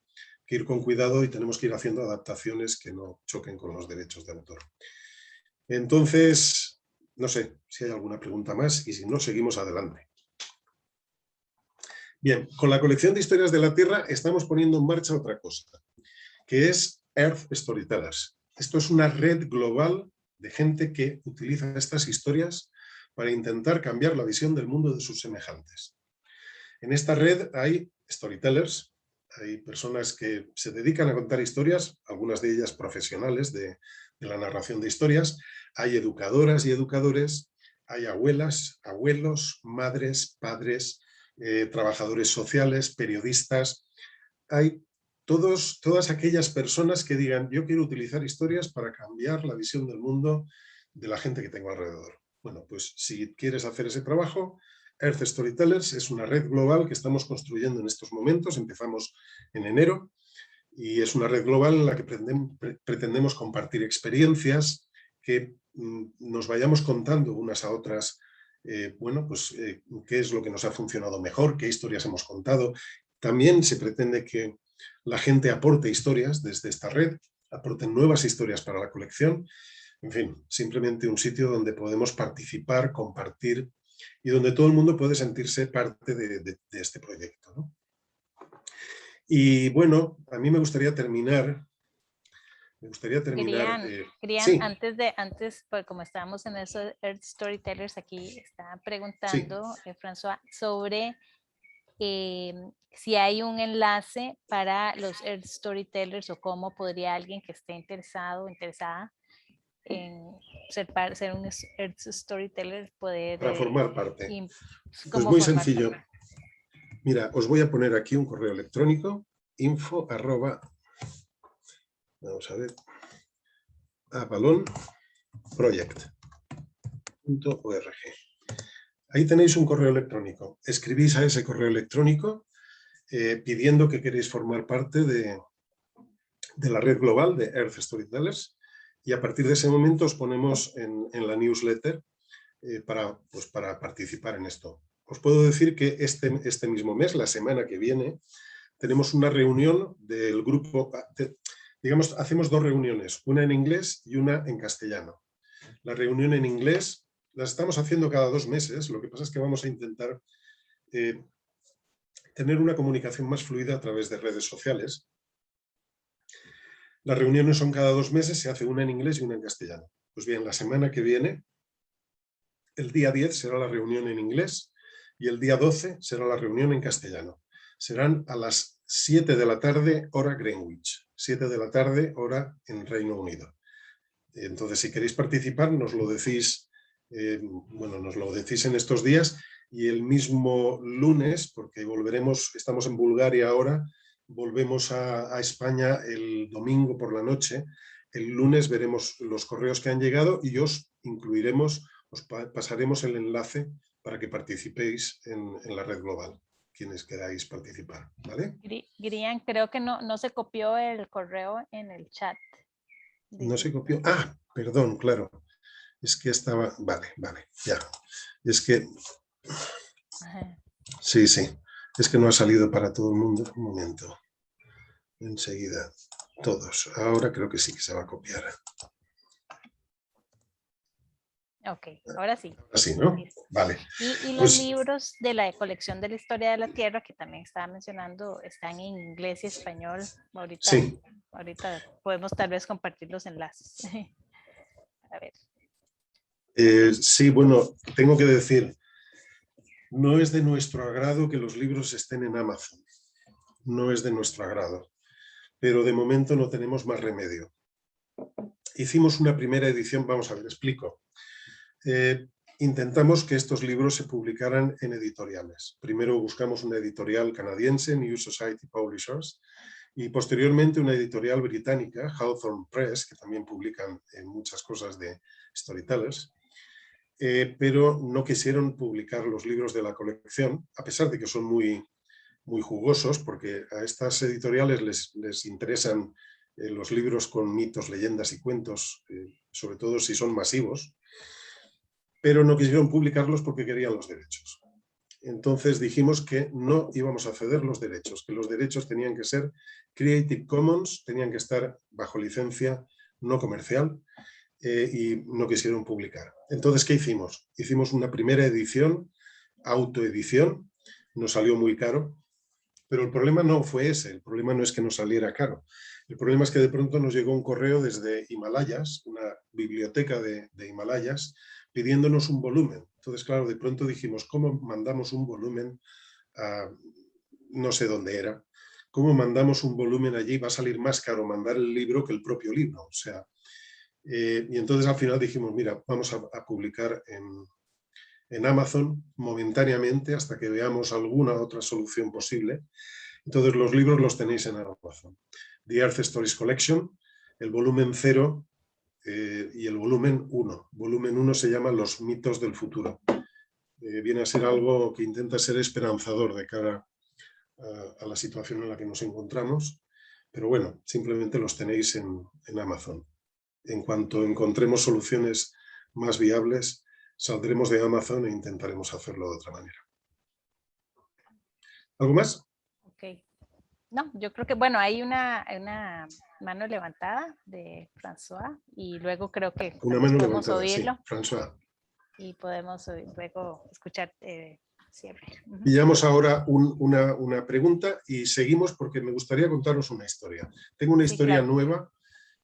ir con cuidado y tenemos que ir haciendo adaptaciones que no choquen con los derechos de autor. Entonces, no sé si hay alguna pregunta más y si no, seguimos adelante. Bien, con la colección de historias de la Tierra estamos poniendo en marcha otra cosa, que es Earth Storytellers. Esto es una red global de gente que utiliza estas historias para intentar cambiar la visión del mundo de sus semejantes. En esta red hay storytellers, hay personas que se dedican a contar historias, algunas de ellas profesionales de la narración de historias, hay educadoras y educadores, hay abuelas, abuelos, madres, padres, trabajadores sociales, periodistas, hay todas aquellas personas que digan yo quiero utilizar historias para cambiar la visión del mundo de la gente que tengo alrededor. Bueno, pues si quieres hacer ese trabajo, Earth Storytellers es una red global que estamos construyendo en estos momentos. Empezamos en enero y es una red global en la que pretendemos compartir experiencias, que nos vayamos contando unas a otras, bueno, pues qué es lo que nos ha funcionado mejor, qué historias hemos contado. También se pretende que la gente aporte historias desde esta red, aporten nuevas historias para la colección. En fin, simplemente un sitio donde podemos participar, compartir y donde todo el mundo puede sentirse parte de este proyecto, ¿no? Y bueno, a mí me gustaría terminar. Querían, sí, antes, pues como estábamos en eso, Earth Storytellers, aquí está sí. preguntando, François, sobre si hay un enlace para los Earth Storytellers o cómo podría alguien que esté interesado o interesada en ser un Earth Storyteller poder... Para formar parte. Pues ¿cómo muy formar sencillo. parte? Mira, os voy a poner aquí un correo electrónico, info@ vamos a ver, avalonproject.org. Ahí tenéis un correo electrónico. Escribís a ese correo electrónico pidiendo que queréis formar parte de la red global de Earth Storytellers, y a partir de ese momento os ponemos en la newsletter para participar en esto. Os puedo decir que este mismo mes, la semana que viene, tenemos una reunión del grupo, digamos, hacemos 2 reuniones, una en inglés y una en castellano. La reunión en inglés la estamos haciendo cada 2 meses, lo que pasa es que vamos a intentar tener una comunicación más fluida a través de redes sociales. Las reuniones son cada 2 meses, se hace una en inglés y una en castellano. Pues bien, la semana que viene, el día 10 será la reunión en inglés y el día 12 será la reunión en castellano. Serán a las 7 de la tarde, hora Greenwich, 7 de la tarde, hora en Reino Unido. Entonces, si queréis participar, nos lo decís, nos lo decís en estos días, y el mismo lunes, porque volveremos, estamos en Bulgaria ahora, volvemos a España el domingo por la noche. El lunes veremos los correos que han llegado y os incluiremos, os pasaremos el enlace para que participéis en la red global, quienes queráis participar, ¿vale? Grian, creo que no se copió el correo en el chat. No se copió. Ah, perdón, claro. Es que estaba... Vale, ya. Es que... Sí. Es que no ha salido para todo el mundo. Un momento. Enseguida. Todos. Ahora creo que sí que se va a copiar. Ok, ahora sí. Así, ¿no? Vale. Y los libros de la colección de la historia de la Tierra, que también estaba mencionando, están en inglés y español. Ahorita podemos tal vez compartir los enlaces. A ver. Sí, bueno, tengo que decir, no es de nuestro agrado que los libros estén en Amazon. No es de nuestro agrado. Pero de momento no tenemos más remedio. Hicimos una primera edición, vamos a ver, explico. Intentamos que estos libros se publicaran en editoriales. Primero buscamos una editorial canadiense, New Society Publishers, y posteriormente una editorial británica, Hawthorne Press, que también publican muchas cosas de storytellers, pero no quisieron publicar los libros de la colección, a pesar de que son muy jugosos, porque a estas editoriales les interesan los libros con mitos, leyendas y cuentos, sobre todo si son masivos, pero no quisieron publicarlos porque querían los derechos. Entonces dijimos que no íbamos a ceder los derechos, que los derechos tenían que ser Creative Commons, tenían que estar bajo licencia no comercial, y no quisieron publicar. Entonces, ¿qué hicimos? Hicimos una primera edición, autoedición, nos salió muy caro, pero el problema no fue ese, el problema no es que nos saliera caro. El problema es que de pronto nos llegó un correo desde Himalayas, una biblioteca de Himalayas, pidiéndonos un volumen. Entonces, claro, de pronto dijimos, ¿cómo mandamos un volumen a no sé dónde era? ¿Cómo mandamos un volumen allí? Va a salir más caro mandar el libro que el propio libro. O sea, y entonces al final dijimos, mira, vamos a publicar en Amazon momentáneamente hasta que veamos alguna otra solución posible. Entonces los libros los tenéis en Amazon. The Earth Stories Collection, el volumen 0 y el volumen 1. Volumen 1 se llama Los mitos del futuro. viene a ser algo que intenta ser esperanzador de cara a la situación en la que nos encontramos, pero bueno, simplemente los tenéis en Amazon. En cuanto encontremos soluciones más viables, saldremos de Amazon e intentaremos hacerlo de otra manera. ¿Algo más? Ok. No, yo creo que, bueno, hay una mano levantada de François y luego creo que Una podemos mano levantada, oírlo sí, François. y podemos luego escuchar cierre. Pillamos ahora una pregunta y seguimos porque me gustaría contaros una historia. Tengo una historia nueva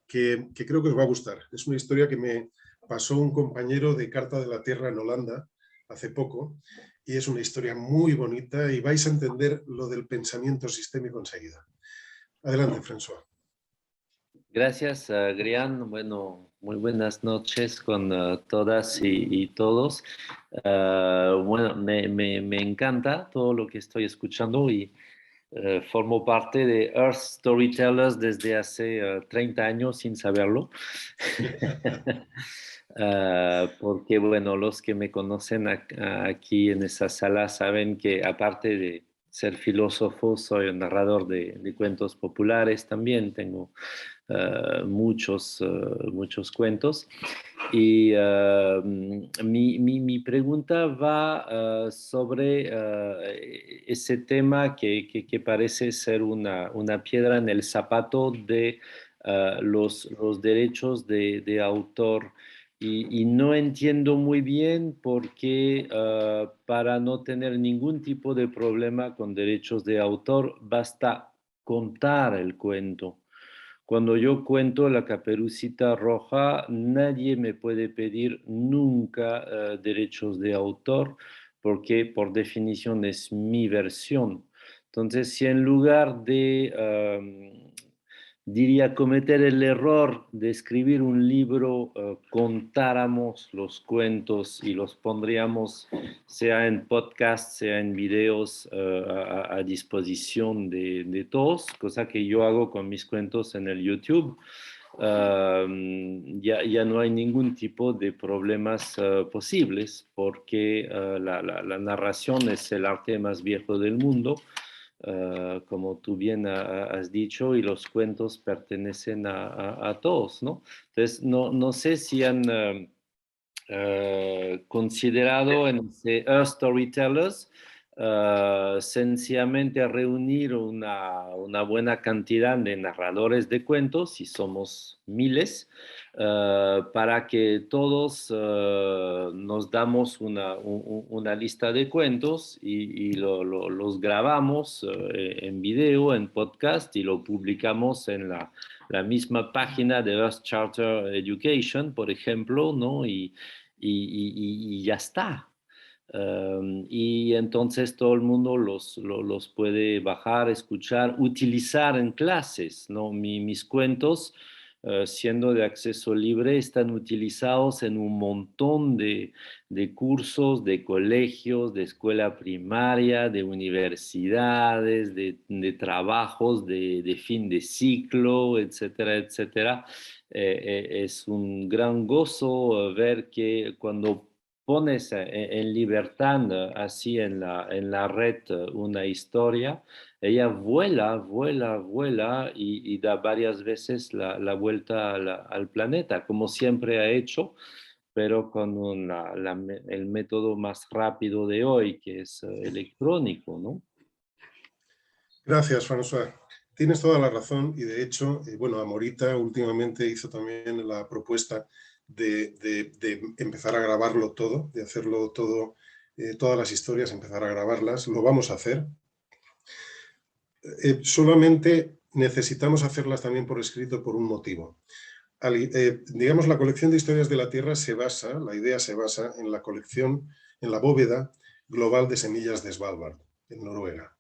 que creo que os va a gustar. Es una historia que me pasó un compañero de Carta de la Tierra en Holanda hace poco y es una historia muy bonita y vais a entender lo del pensamiento sistémico enseguida. Adelante, François. Gracias, Grian. Bueno, muy buenas noches con todas y todos. Bueno, me encanta todo lo que estoy escuchando y formo parte de Earth Storytellers desde hace 30 años sin saberlo. Porque, bueno, los que me conocen aquí en esa sala saben que aparte de ser filósofo, soy un narrador de cuentos populares también. Tengo muchos cuentos. Y mi pregunta va sobre ese tema que parece ser una piedra en el zapato de los derechos de autor. Y no entiendo muy bien por qué para no tener ningún tipo de problema con derechos de autor basta contar el cuento. Cuando yo cuento La Caperucita Roja, nadie me puede pedir nunca derechos de autor porque por definición es mi versión. Entonces, si en lugar de, diría, cometer el error de escribir un libro, contáramos los cuentos y los pondríamos, sea en podcast, sea en videos, a disposición de todos, cosa que yo hago con mis cuentos en el YouTube, ya no hay ningún tipo de problemas posibles, porque la narración es el arte más viejo del mundo. Como tú bien has dicho, y los cuentos pertenecen a todos, ¿no? Entonces, no sé si han considerado en ese Earth Storytellers sencillamente reunir una buena cantidad de narradores de cuentos, y somos miles, para que todos nos damos una lista de cuentos y los grabamos en video, en podcast, y lo publicamos en la misma página de Earth Charter Education, por ejemplo, ¿no? Y ya está. Y entonces todo el mundo los puede bajar, escuchar, utilizar en clases, ¿no? Mis cuentos, siendo de acceso libre, están utilizados en un montón de cursos, de colegios, de escuela primaria, de universidades, de trabajos de fin de ciclo, etcétera, etcétera. Es un gran gozo ver que cuando pones en libertad así en la red una historia, ella vuela y da varias veces la vuelta al planeta, como siempre ha hecho, pero con el método más rápido de hoy, que es electrónico, ¿no? Gracias, François. Tienes toda la razón y de hecho, bueno, Amorita últimamente hizo también la propuesta de empezar a grabarlo todo, de hacerlo todo, todas las historias, empezar a grabarlas. Lo vamos a hacer. Solamente necesitamos hacerlas también por escrito por un motivo. Digamos, la colección de historias de la Tierra la idea se basa en la colección, en la bóveda global de semillas de Svalbard, en Noruega.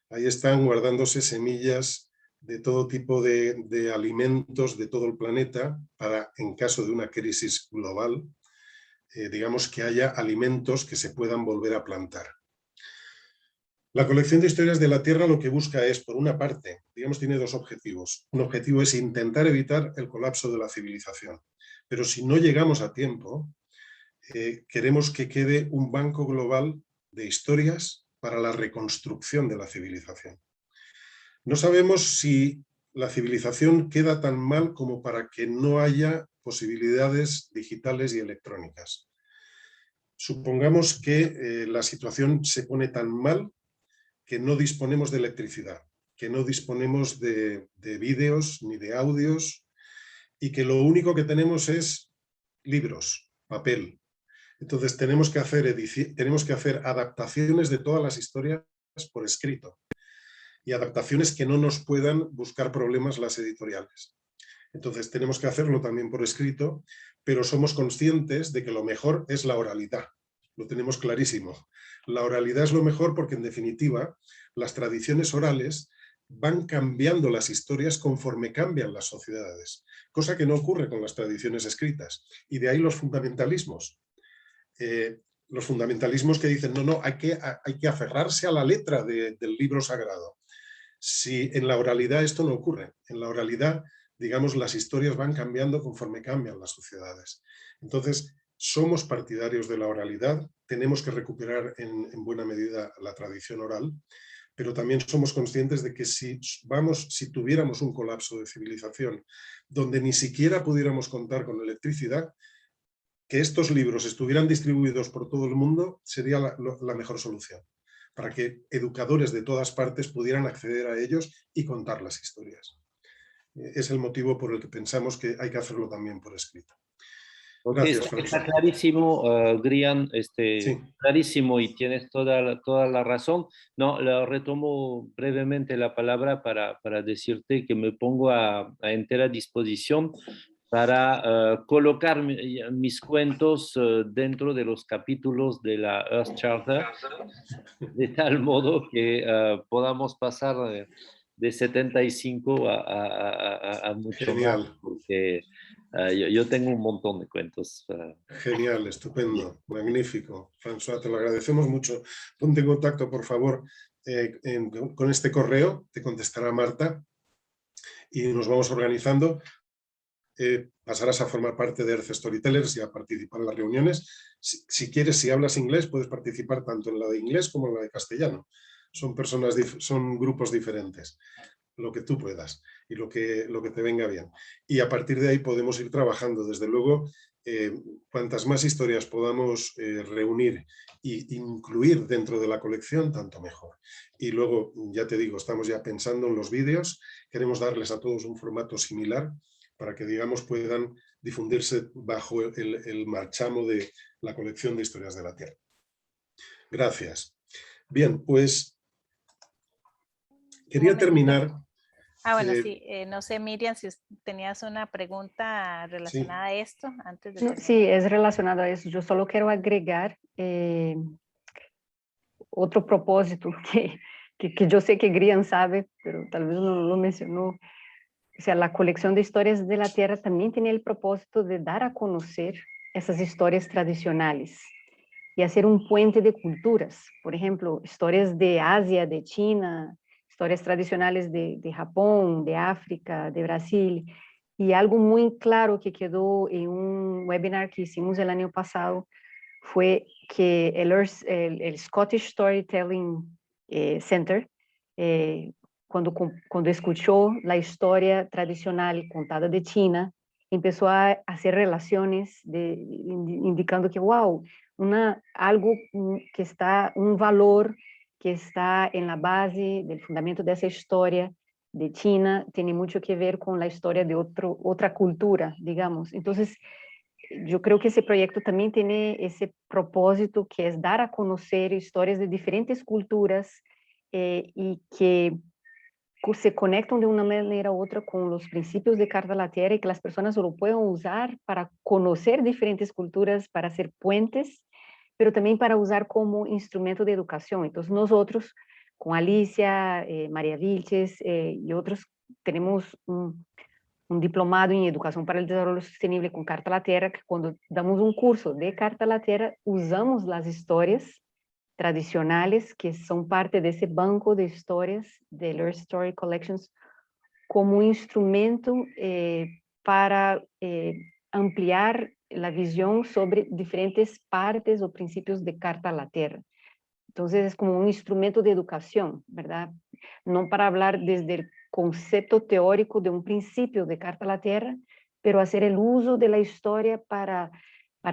Ahí están guardándose semillas de todo tipo de alimentos de todo el planeta para, en caso de una crisis global, digamos que haya alimentos que se puedan volver a plantar. La colección de historias de la Tierra lo que busca es, por una parte, digamos, tiene dos objetivos. Un objetivo es intentar evitar el colapso de la civilización. Pero si no llegamos a tiempo, queremos que quede un banco global de historias para la reconstrucción de la civilización. No sabemos si la civilización queda tan mal como para que no haya posibilidades digitales y electrónicas. Supongamos que la situación se pone tan mal que no disponemos de electricidad, que no disponemos de vídeos ni de audios y que lo único que tenemos es libros, papel. Entonces tenemos que hacer adaptaciones de todas las historias por escrito y adaptaciones que no nos puedan buscar problemas las editoriales. Entonces tenemos que hacerlo también por escrito, pero somos conscientes de que lo mejor es la oralidad. Lo tenemos clarísimo. La oralidad es lo mejor porque, en definitiva, las tradiciones orales van cambiando las historias conforme cambian las sociedades, cosa que no ocurre con las tradiciones escritas. Y de ahí los fundamentalismos. Los fundamentalismos que dicen, no, hay que aferrarse a la letra del libro sagrado. Si en la oralidad esto no ocurre, en la oralidad, digamos, las historias van cambiando conforme cambian las sociedades. Entonces, somos partidarios de la oralidad, tenemos que recuperar en buena medida la tradición oral, pero también somos conscientes de que si tuviéramos un colapso de civilización donde ni siquiera pudiéramos contar con electricidad, que estos libros estuvieran distribuidos por todo el mundo sería la mejor solución, para que educadores de todas partes pudieran acceder a ellos y contar las historias. Es el motivo por el que pensamos que hay que hacerlo también por escrito. Gracias, está clarísimo, Grian, sí. clarísimo, y tienes toda la razón. No, retomo brevemente la palabra para decirte que me pongo a entera disposición para colocar mis cuentos dentro de los capítulos de la Earth Charter, de tal modo que podamos pasar de 75 a mucho Genial. más, porque yo tengo un montón de cuentos. Genial, estupendo, magnífico. François, te lo agradecemos mucho. Ponte en contacto, por favor, con este correo, te contestará Marta y nos vamos organizando. Pasarás a formar parte de Earth Storytellers y a participar en las reuniones. Si quieres, si hablas inglés, puedes participar tanto en la de inglés como en la de castellano. Son grupos diferentes, lo que tú puedas y lo que te venga bien. Y a partir de ahí podemos ir trabajando. Desde luego, cuantas más historias podamos reunir e incluir dentro de la colección, tanto mejor. Y luego, ya te digo, estamos ya pensando en los vídeos. Queremos darles a todos un formato similar para que, digamos, puedan difundirse bajo el marchamo de la colección de historias de la Tierra. Gracias. Bien, pues quería terminar. Bueno, sí, no sé, Miriam, si tenías una pregunta relacionada a esto antes de... Sí, es relacionado a eso. Yo solo quiero agregar otro propósito que yo sé que Grian sabe, pero tal vez no lo mencionó. O sea, la colección de historias de la Tierra también tiene el propósito de dar a conocer esas historias tradicionales y hacer un puente de culturas. Por ejemplo, historias de Asia, de China, historias tradicionales de Japón, de África, de Brasil. Y algo muy claro que quedó en un webinar que hicimos el año pasado fue que el Scottish Storytelling Center, cuando escuchó la historia tradicional contada de China, empezó a hacer relaciones indicando que, wow, algo que está, un valor que está en la base del fundamento de esa historia de China, tiene mucho que ver con la historia de otra cultura, digamos. Entonces, yo creo que ese proyecto también tiene ese propósito que es dar a conocer historias de diferentes culturas y que se conectan de una manera u otra con los principios de Carta a la Tierra y que las personas lo puedan usar para conocer diferentes culturas, para hacer puentes, pero también para usar como instrumento de educación. Entonces nosotros, con Alicia, María Vilches y otros, tenemos un diplomado en Educación para el Desarrollo Sostenible con Carta a la Tierra, que cuando damos un curso de Carta a la Tierra, usamos las historias tradicionales que son parte de ese banco de historias de Earth Story Collections como un instrumento para ampliar la visión sobre diferentes partes o principios de Carta a la Tierra. Entonces es como un instrumento de educación, ¿verdad? No para hablar desde el concepto teórico de un principio de Carta a la Tierra, pero hacer el uso de la historia para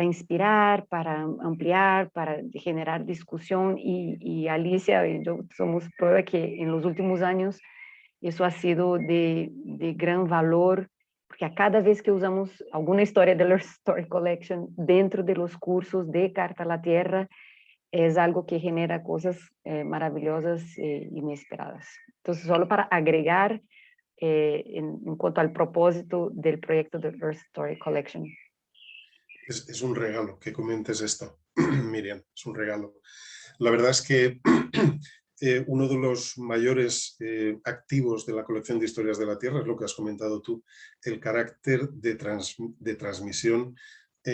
inspirar, para ampliar, para generar discusión. Y Alicia y yo somos prueba que en los últimos años eso ha sido de gran valor, porque a cada vez que usamos alguna historia de la Story Collection dentro de los cursos de Carta a la Tierra, es algo que genera cosas maravillosas e inesperadas. Entonces, solo para agregar en cuanto al propósito del proyecto de Earth Story Collection. Es un regalo que comentes esto, Miriam, es un regalo. La verdad es que uno de los mayores activos de la colección de historias de la Tierra es lo que has comentado tú, el carácter de transmisión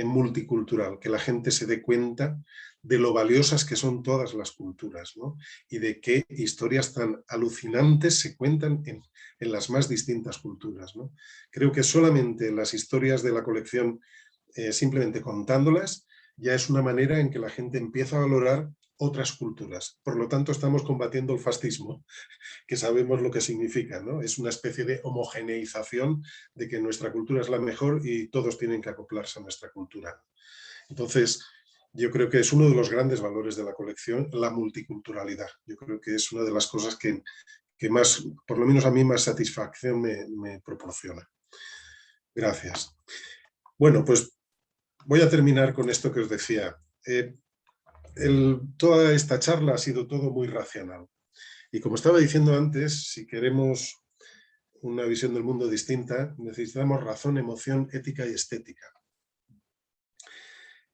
multicultural, que la gente se dé cuenta de lo valiosas que son todas las culturas, ¿no? Y de qué historias tan alucinantes se cuentan en las más distintas culturas, ¿no? Creo que solamente las historias de la colección, simplemente contándolas, ya es una manera en que la gente empieza a valorar otras culturas. Por lo tanto, estamos combatiendo el fascismo, que sabemos lo que significa, ¿no? Es una especie de homogeneización de que nuestra cultura es la mejor y todos tienen que acoplarse a nuestra cultura. Entonces, yo creo que es uno de los grandes valores de la colección, la multiculturalidad. Yo creo que es una de las cosas que más, por lo menos a mí, más satisfacción me proporciona. Gracias. Bueno, pues voy a terminar con esto que os decía. Toda esta charla ha sido todo muy racional. Y como estaba diciendo antes, si queremos una visión del mundo distinta, necesitamos razón, emoción, ética y estética.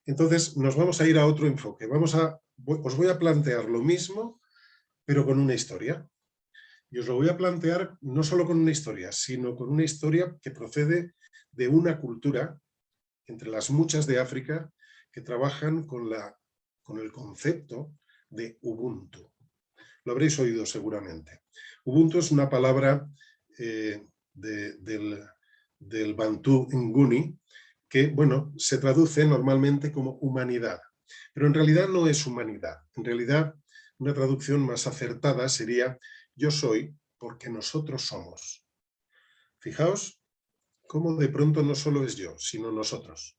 Entonces nos vamos a ir a otro enfoque. Os voy a plantear lo mismo, pero con una historia. Y os lo voy a plantear no solo con una historia, sino con una historia que procede de una cultura, entre las muchas de África, que trabajan con el concepto de Ubuntu. Lo habréis oído seguramente. Ubuntu es una palabra del bantú nguni que, bueno, se traduce normalmente como humanidad. Pero en realidad no es humanidad. En realidad, una traducción más acertada sería yo soy porque nosotros somos. Fijaos cómo de pronto no solo es yo, sino nosotros.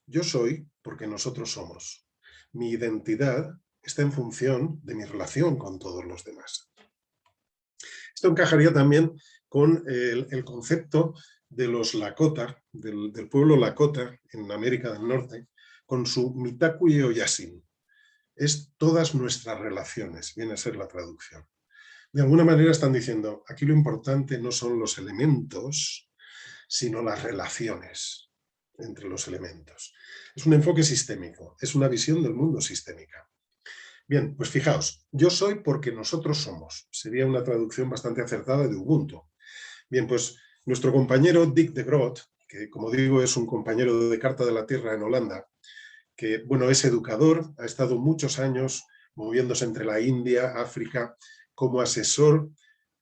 Yo soy porque nosotros somos. Mi identidad está en función de mi relación con todos los demás. Esto encajaría también con el concepto de los Lakota, del pueblo Lakota en América del Norte, con su Mitakuye Oyasin. Es todas nuestras relaciones, viene a ser la traducción. De alguna manera están diciendo, aquí lo importante no son los elementos, sino las relaciones entre los elementos. Es un enfoque sistémico, es una visión del mundo sistémica. Bien, pues fijaos, yo soy porque nosotros somos. Sería una traducción bastante acertada de Ubuntu. Bien, pues nuestro compañero Dick de Groot, que como digo es un compañero de Carta de la Tierra en Holanda, que bueno, es educador, ha estado muchos años moviéndose entre la India, África, como asesor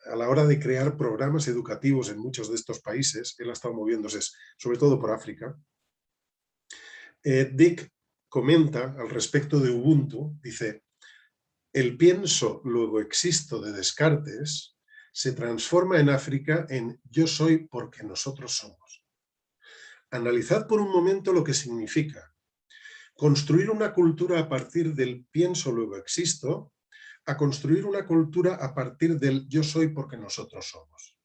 a la hora de crear programas educativos en muchos de estos países. Él ha estado moviéndose sobre todo por África. Dick comenta al respecto de Ubuntu, dice, el pienso, luego existo de Descartes se transforma en África en yo soy porque nosotros somos. Analizad por un momento lo que significa. Construir una cultura a partir del pienso, luego existo, a construir una cultura a partir del yo soy porque nosotros somos.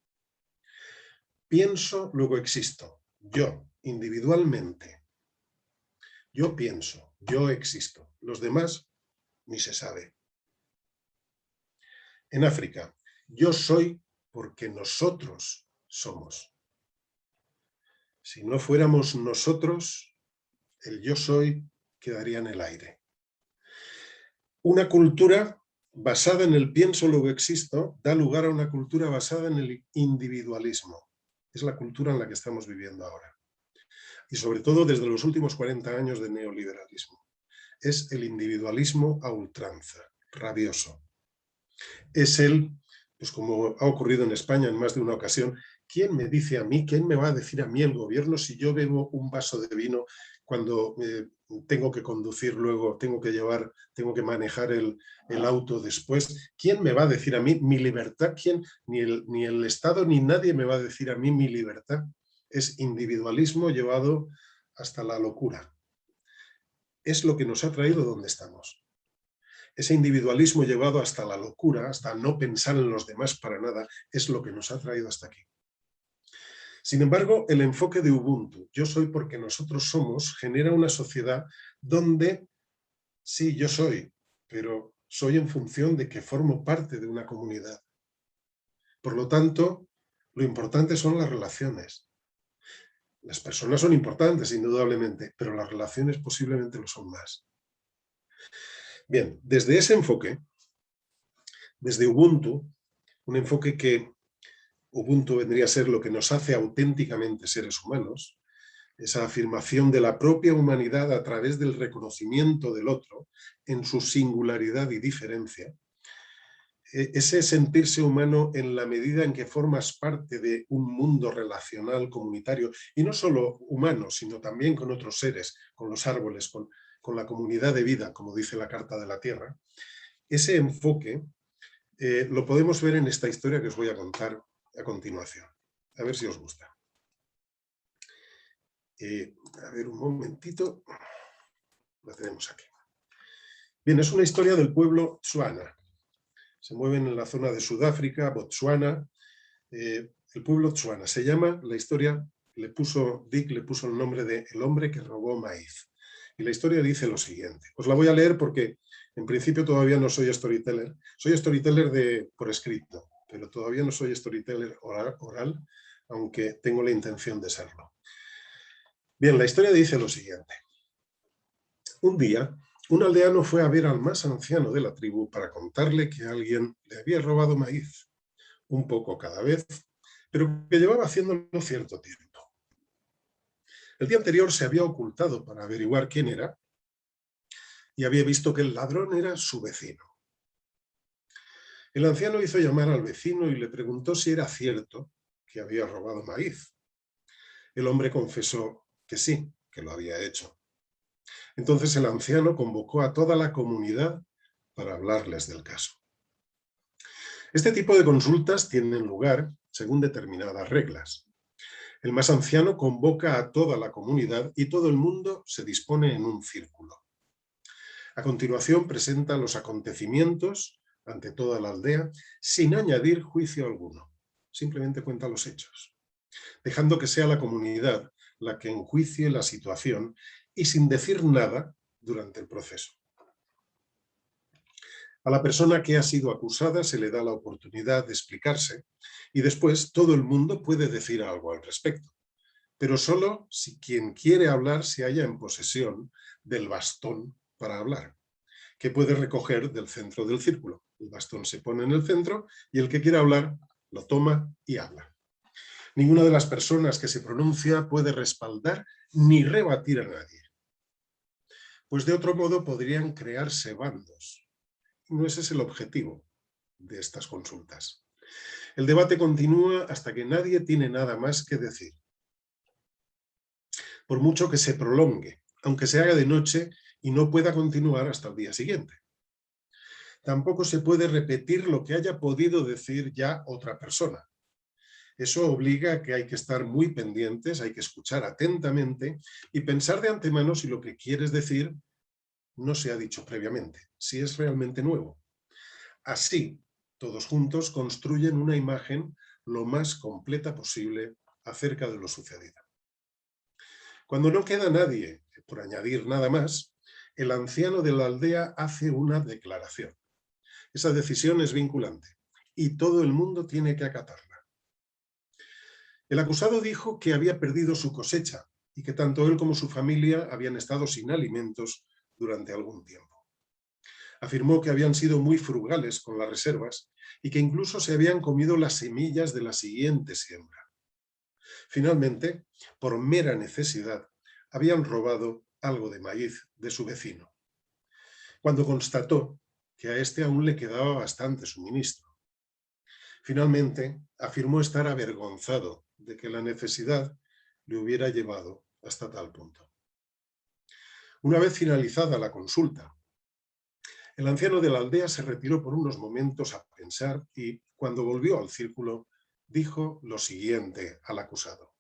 Pienso, luego existo. Yo, individualmente. Yo pienso, yo existo. Los demás, ni se sabe. En África, yo soy porque nosotros somos. Si no fuéramos nosotros, el yo soy quedaría en el aire. Una cultura basada en el pienso, luego existo, da lugar a una cultura basada en el individualismo. Es la cultura en la que estamos viviendo ahora. Y sobre todo desde los últimos 40 años de neoliberalismo. Es el individualismo a ultranza, rabioso. Es pues como ha ocurrido en España en más de una ocasión, ¿quién me dice a mí, quién me va a decir a mí el gobierno si yo bebo un vaso de vino cuando tengo que conducir luego, tengo que manejar el auto después. ¿Quién me va a decir a mí mi libertad? ¿Quién? Ni el Estado ni nadie me va a decir a mí mi libertad. Es individualismo llevado hasta la locura. Es lo que nos ha traído donde estamos. Ese individualismo llevado hasta la locura, hasta no pensar en los demás para nada, es lo que nos ha traído hasta aquí. Sin embargo, el enfoque de Ubuntu, yo soy porque nosotros somos, genera una sociedad donde, sí, yo soy, pero soy en función de que formo parte de una comunidad. Por lo tanto, lo importante son las relaciones. Las personas son importantes, indudablemente, pero las relaciones posiblemente lo son más. Bien, desde ese enfoque, desde Ubuntu, un enfoque que Ubuntu vendría a ser lo que nos hace auténticamente seres humanos, esa afirmación de la propia humanidad a través del reconocimiento del otro en su singularidad y diferencia, ese sentirse humano en la medida en que formas parte de un mundo relacional, comunitario, y no solo humano, sino también con otros seres, con los árboles, con la comunidad de vida, como dice la Carta de la Tierra, ese enfoque lo podemos ver en esta historia que os voy a contar a continuación. A ver si os gusta. A ver, un momentito. La tenemos aquí. Bien, es una historia del pueblo Tswana. Se mueven en la zona de Sudáfrica, Botsuana. El pueblo Tswana se llama, la historia, Dick le puso el nombre de El hombre que robó maíz. Y la historia dice lo siguiente. Os la voy a leer porque en principio todavía no soy storyteller. Soy storyteller por escrito, pero todavía no soy storyteller oral, aunque tengo la intención de serlo. Bien, la historia dice lo siguiente. Un día, un aldeano fue a ver al más anciano de la tribu para contarle que alguien le había robado maíz, un poco cada vez, pero que llevaba haciéndolo cierto tiempo. El día anterior se había ocultado para averiguar quién era y había visto que el ladrón era su vecino. El anciano hizo llamar al vecino y le preguntó si era cierto que había robado maíz. El hombre confesó que sí, que lo había hecho. Entonces el anciano convocó a toda la comunidad para hablarles del caso. Este tipo de consultas tienen lugar según determinadas reglas. El más anciano convoca a toda la comunidad y todo el mundo se dispone en un círculo. A continuación presenta los acontecimientos ante toda la aldea sin añadir juicio alguno. Simplemente cuenta los hechos, dejando que sea la comunidad la que enjuicie la situación y sin decir nada durante el proceso. A la persona que ha sido acusada se le da la oportunidad de explicarse y después todo el mundo puede decir algo al respecto, pero solo si quien quiere hablar se halla en posesión del bastón para hablar, que puede recoger del centro del círculo. El bastón se pone en el centro y el que quiera hablar lo toma y habla. Ninguna de las personas que se pronuncia puede respaldar ni rebatir a nadie, pues de otro modo podrían crearse bandos. No ese es el objetivo de estas consultas. El debate continúa hasta que nadie tiene nada más que decir. Por mucho que se prolongue, aunque se haga de noche y no pueda continuar hasta el día siguiente. Tampoco se puede repetir lo que haya podido decir ya otra persona. Eso obliga a que hay que estar muy pendientes, hay que escuchar atentamente y pensar de antemano si lo que quieres decir no se ha dicho previamente, si es realmente nuevo. Así, todos juntos construyen una imagen lo más completa posible acerca de lo sucedido. Cuando no queda nadie por añadir nada más, el anciano de la aldea hace una declaración. Esa decisión es vinculante y todo el mundo tiene que acatarla. El acusado dijo que había perdido su cosecha y que tanto él como su familia habían estado sin alimentos durante algún tiempo. Afirmó que habían sido muy frugales con las reservas y que incluso se habían comido las semillas de la siguiente siembra. Finalmente, por mera necesidad, habían robado algo de maíz de su vecino, cuando constató que a este aún le quedaba bastante suministro. Finalmente, afirmó estar avergonzado de que la necesidad le hubiera llevado hasta tal punto. Una vez finalizada la consulta, el anciano de la aldea se retiró por unos momentos a pensar y, cuando volvió al círculo, dijo lo siguiente al acusado: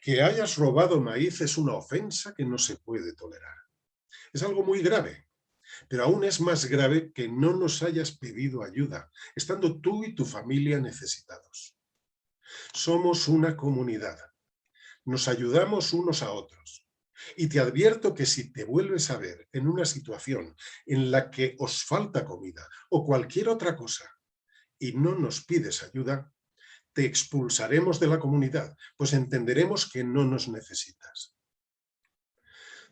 que hayas robado maíz es una ofensa que no se puede tolerar. Es algo muy grave, pero aún es más grave que no nos hayas pedido ayuda, estando tú y tu familia necesitados. Somos una comunidad. Nos ayudamos unos a otros. Y te advierto que si te vuelves a ver en una situación en la que os falta comida o cualquier otra cosa y no nos pides ayuda, te expulsaremos de la comunidad, pues entenderemos que no nos necesitas.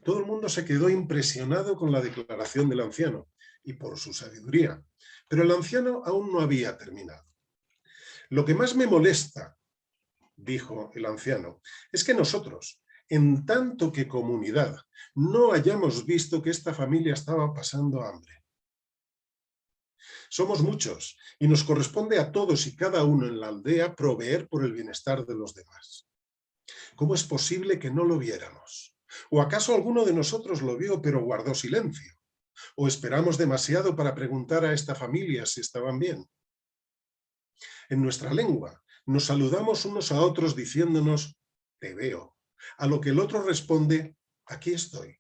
Todo el mundo se quedó impresionado con la declaración del anciano y por su sabiduría, pero el anciano aún no había terminado. Lo que más me molesta, dijo el anciano, es que nosotros, en tanto que comunidad, no hayamos visto que esta familia estaba pasando hambre. Somos muchos y nos corresponde a todos y cada uno en la aldea proveer por el bienestar de los demás. ¿Cómo es posible que no lo viéramos? ¿O acaso alguno de nosotros lo vio pero guardó silencio? ¿O esperamos demasiado para preguntar a esta familia si estaban bien? En nuestra lengua nos saludamos unos a otros diciéndonos te veo, a lo que el otro responde aquí estoy.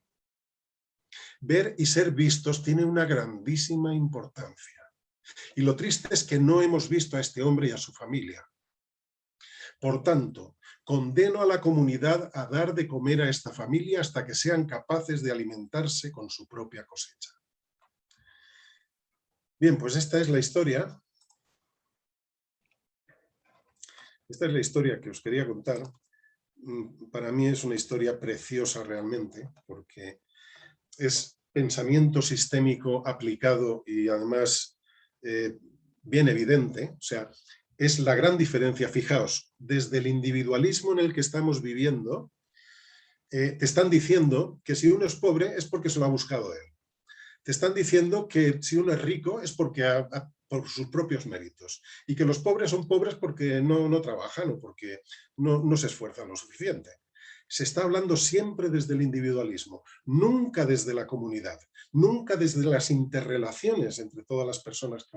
Ver y ser vistos tiene una grandísima importancia. Y lo triste es que no hemos visto a este hombre y a su familia. Por tanto, condeno a la comunidad a dar de comer a esta familia hasta que sean capaces de alimentarse con su propia cosecha. Bien, pues esta es la historia. Esta es la historia que os quería contar. Para mí es una historia preciosa realmente, porque es pensamiento sistémico aplicado y además bien evidente. O sea, es la gran diferencia. Fijaos, desde el individualismo en el que estamos viviendo, te están diciendo que si uno es pobre es porque se lo ha buscado él. Te están diciendo que si uno es rico es porque por sus propios méritos y que los pobres son pobres porque no trabajan o porque no se esfuerzan lo suficiente. Se está hablando siempre desde el individualismo, nunca desde la comunidad, nunca desde las interrelaciones entre todas las personas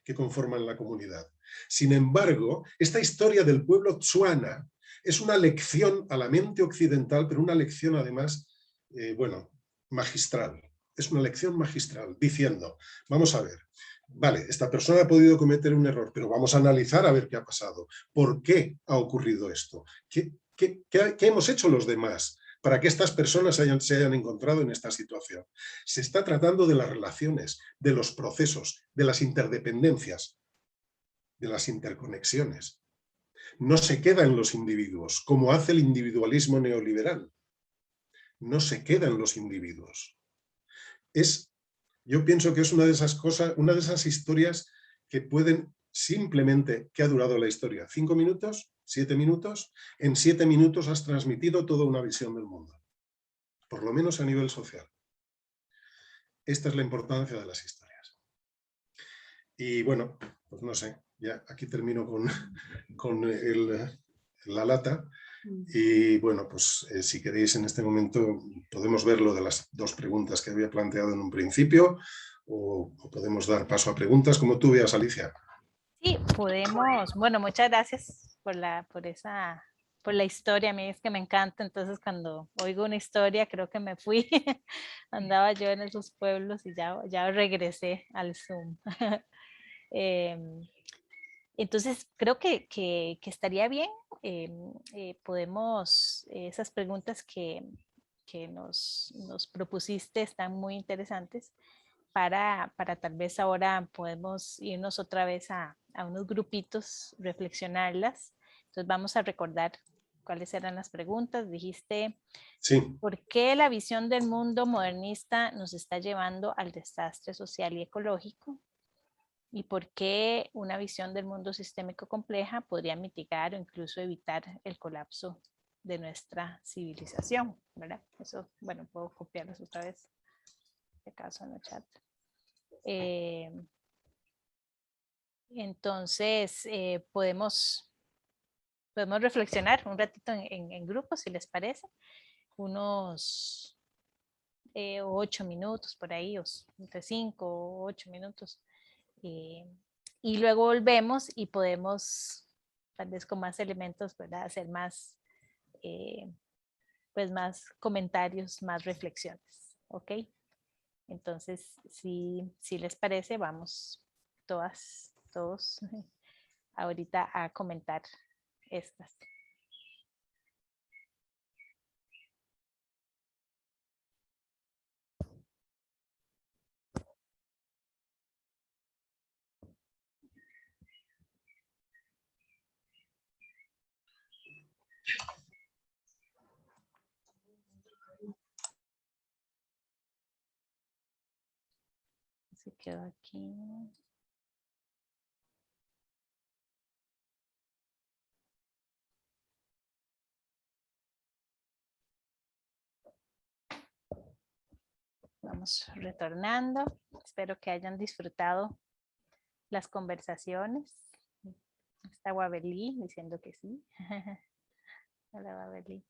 que conforman la comunidad. Sin embargo, esta historia del pueblo Tsuana es una lección a la mente occidental, pero una lección además, magistral. Es una lección magistral, diciendo, vamos a ver, vale, esta persona ha podido cometer un error, pero vamos a analizar a ver qué ha pasado. ¿Por qué ha ocurrido esto? ¿Qué hemos hecho los demás para que estas personas se hayan encontrado en esta situación? Se está tratando de las relaciones, de los procesos, de las interdependencias, de las interconexiones. No se queda en los individuos, como hace el individualismo neoliberal. No se queda en los individuos. Yo pienso que es una de esas cosas, una de esas historias que pueden simplemente, ¿qué ha durado la historia? ¿5 minutos? ¿7 minutos? En 7 minutos has transmitido toda una visión del mundo, por lo menos a nivel social. Esta es la importancia de las historias. Y bueno, pues no sé, ya aquí termino con la lata. Y bueno, pues si queréis en este momento podemos ver lo de las 2 preguntas que había planteado en un principio o podemos dar paso a preguntas como tú veas, Alicia. Sí, podemos. Bueno, muchas gracias por la historia. A mí es que me encanta, entonces cuando oigo una historia creo que me fui. Andaba yo en esos pueblos y ya regresé al Zoom. Entonces, creo que estaría bien, podemos, esas preguntas que nos propusiste están muy interesantes para tal vez ahora podemos irnos otra vez a unos grupitos, reflexionarlas. Entonces vamos a recordar cuáles eran las preguntas. Dijiste, sí. ¿Por qué la visión del mundo modernista nos está llevando al desastre social y ecológico? ¿Y por qué una visión del mundo sistémico compleja podría mitigar o incluso evitar el colapso de nuestra civilización? ¿Verdad? Eso, bueno, puedo copiarlos otra vez, de acaso en el chat. Entonces, podemos reflexionar un ratito en grupo, si les parece. Unos o 8 minutos por ahí, o entre 5 o 8 minutos. Y luego volvemos y podemos, tal vez con más elementos, ¿verdad? Hacer más, pues más comentarios, más reflexiones, ¿ok? Entonces, si les parece, vamos todos ahorita a comentar estas. Se quedó aquí. Vamos retornando. Espero que hayan disfrutado las conversaciones. Está Guabelí diciendo que sí. Hola, Guabelí.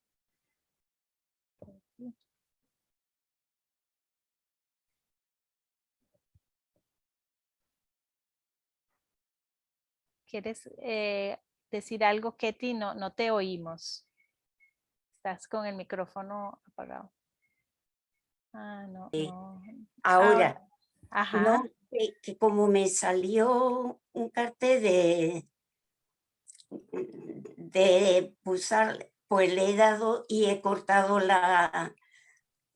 ¿Quieres decir algo, Ketty? No te oímos. Estás con el micrófono apagado. Ah, no. Ahora, Ajá. no, que como me salió un cartel de pulsar, pues le he dado y he cortado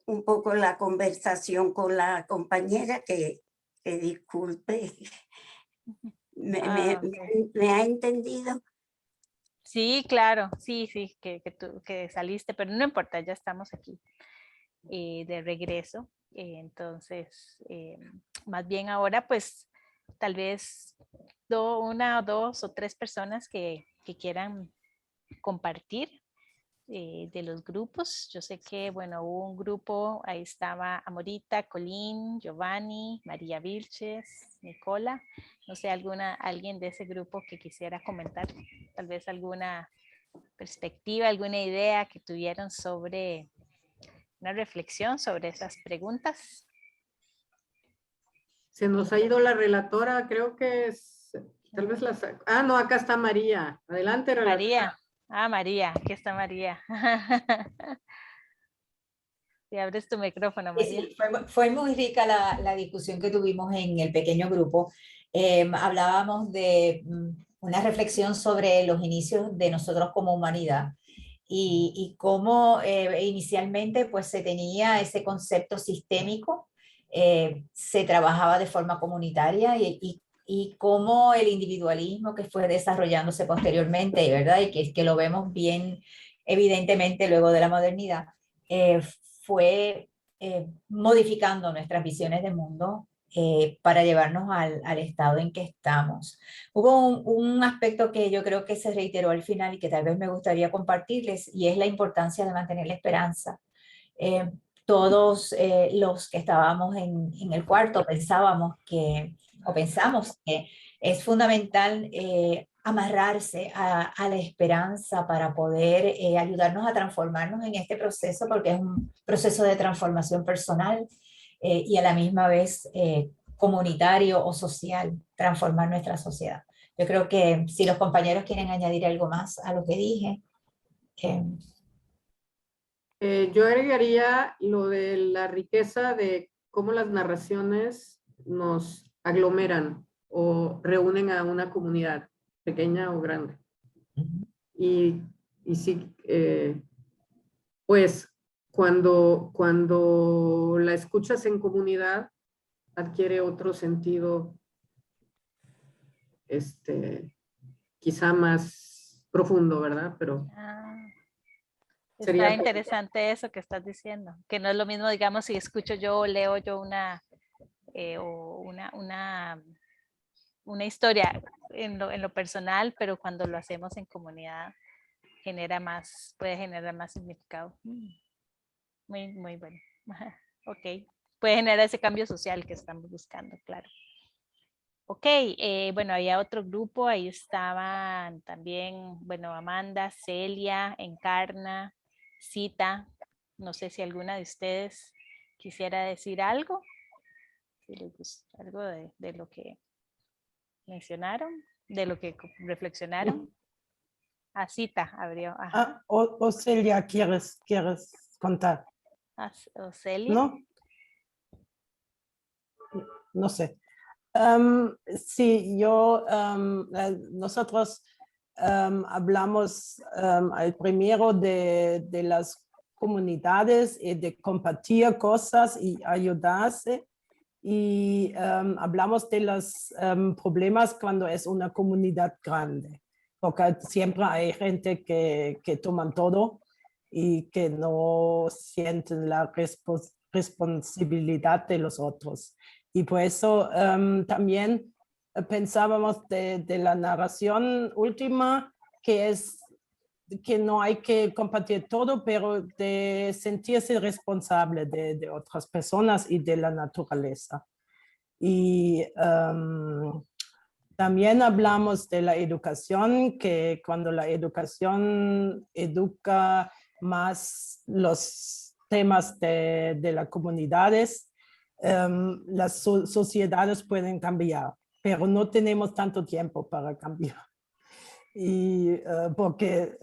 un poco la conversación con la compañera, que disculpe. ¿Me ha entendido? Sí, claro, sí, que saliste, pero no importa, ya estamos aquí de regreso. Entonces, más bien ahora, pues, tal vez una o dos o tres personas que quieran compartir de los grupos. Yo sé que, bueno, hubo un grupo, ahí estaba Amorita, Colín, Giovanni, María Vilches, Nicola. No sé, alguien de ese grupo que quisiera comentar, tal vez alguna perspectiva, alguna idea que tuvieron sobre una reflexión sobre esas preguntas. Se nos ha ido la relatora, creo que es, tal vez las... Ah, no, acá está María. Adelante, relatora. María. María, aquí está María. Si abres tu micrófono, María. Sí, fue muy rica la discusión que tuvimos en el pequeño grupo. Hablábamos de una reflexión sobre los inicios de nosotros como humanidad y cómo inicialmente pues se tenía ese concepto sistémico, se trabajaba de forma comunitaria y cómo el individualismo que fue desarrollándose posteriormente, ¿verdad? Y que lo vemos bien evidentemente luego de la modernidad, fue modificando nuestras visiones de mundo para llevarnos al estado en que estamos. Hubo un aspecto que yo creo que se reiteró al final y que tal vez me gustaría compartirles, y es la importancia de mantener la esperanza. Todos los que estábamos en el cuarto pensamos que es fundamental amarrarse a la esperanza para poder ayudarnos a transformarnos en este proceso, porque es un proceso de transformación personal y a la misma vez comunitario o social, transformar nuestra sociedad. Yo creo que si los compañeros quieren añadir algo más a lo que dije. Yo agregaría lo de la riqueza de cómo las narraciones nos aglomeran o reúnen a una comunidad, pequeña o grande. Y sí, pues cuando la escuchas en comunidad, adquiere otro sentido, quizá más profundo, ¿verdad? Pero está interesante eso que estás diciendo, que no es lo mismo, digamos, si escucho yo o leo yo una historia en lo personal, pero cuando lo hacemos en comunidad puede generar más significado. Muy, muy bueno. Ok, puede generar ese cambio social que estamos buscando, claro. Ok, bueno, había otro grupo, ahí estaban también, bueno, Amanda, Celia, Encarna, Cita, no sé si alguna de ustedes quisiera decir algo, si les gusta, algo de lo que mencionaron, de lo que reflexionaron. Cita abrió. Ajá. Ocelia, ¿quieres contar? Ocelia. ¿No? No sé. Sí, nosotros hablamos al primero de las comunidades y de compartir cosas y ayudarse. Y hablamos de los problemas cuando es una comunidad grande, porque siempre hay gente que toman todo y que no sienten la responsabilidad de los otros. Y por eso también pensábamos de la narración última, que es que no hay que compartir todo, pero de sentirse responsable de otras personas y de la naturaleza. Y también hablamos de la educación, que cuando la educación educa más los temas de las comunidades, las sociedades pueden cambiar, pero no tenemos tanto tiempo para cambiar. Y porque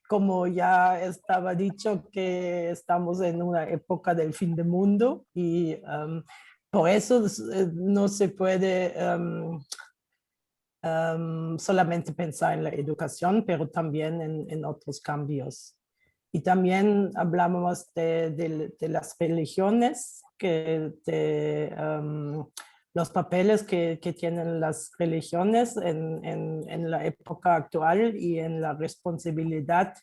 como ya estaba dicho que estamos en una época del fin del mundo y por eso no se puede solamente pensar en la educación, pero también en otros cambios. Y también hablamos de las religiones, los papeles que tienen las religiones en la época actual y en la responsabilidad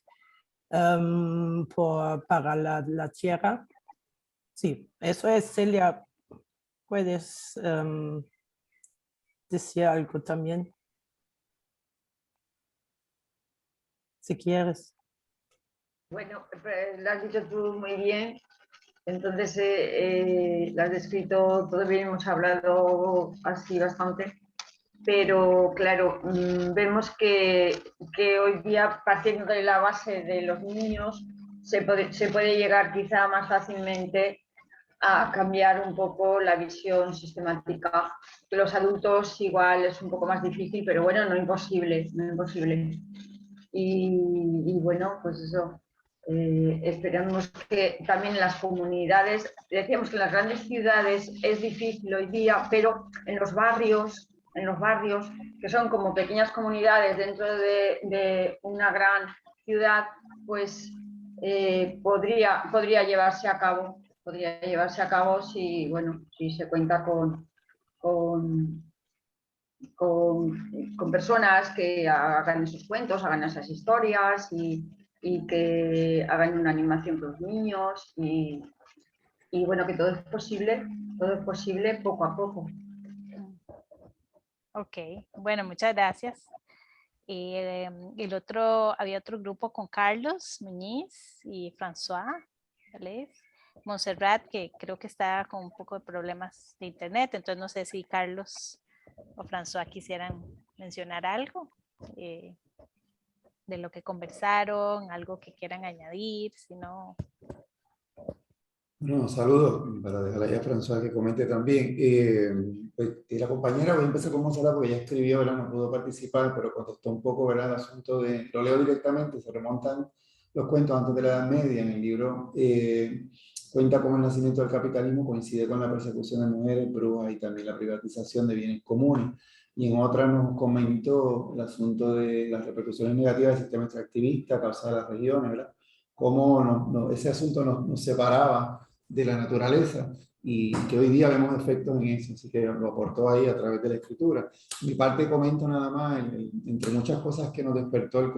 para la tierra. Sí, eso es, Celia. ¿Puedes decir algo también? Si quieres. Bueno, lo has dicho tú muy bien. Entonces, lo has descrito todo bien, hemos hablado así bastante, pero claro, vemos que hoy día, partiendo de la base de los niños, se puede llegar quizá más fácilmente a cambiar un poco la visión sistemática. Los adultos igual es un poco más difícil, pero bueno, no imposible, no imposible. Y bueno, pues eso. Esperamos que también en las comunidades, decíamos que en las grandes ciudades es difícil hoy día, pero en los barrios, que son como pequeñas comunidades dentro de una gran ciudad, pues podría llevarse a cabo si, bueno, si se cuenta con personas que hagan esos cuentos, hagan esas historias y que hagan una animación con los niños y bueno, que todo es posible poco a poco. Ok, bueno, muchas gracias. Había otro grupo con Carlos Muñiz y François, ¿vale? Montserrat, que creo que está con un poco de problemas de internet, entonces no sé si Carlos o François quisieran mencionar algo de lo que conversaron, algo que quieran añadir, si no. Bueno, saludos para dejar a François que comente también. La compañera, voy a empezar con Monserrat porque ella escribió, ¿verdad? No pudo participar, pero contestó un poco, ¿verdad? El asunto lo leo directamente, se remontan los cuentos antes de la Edad Media en el libro. Cuenta cómo el nacimiento del capitalismo coincide con la persecución de mujeres, brujas y también la privatización de bienes comunes. Y en otra nos comentó el asunto de las repercusiones negativas del sistema extractivista causado a las regiones, ¿verdad? Cómo ese asunto nos separaba de la naturaleza y que hoy día vemos efectos en eso, así que lo aportó ahí a través de la escritura. Mi parte comento nada más, entre muchas cosas que nos despertó el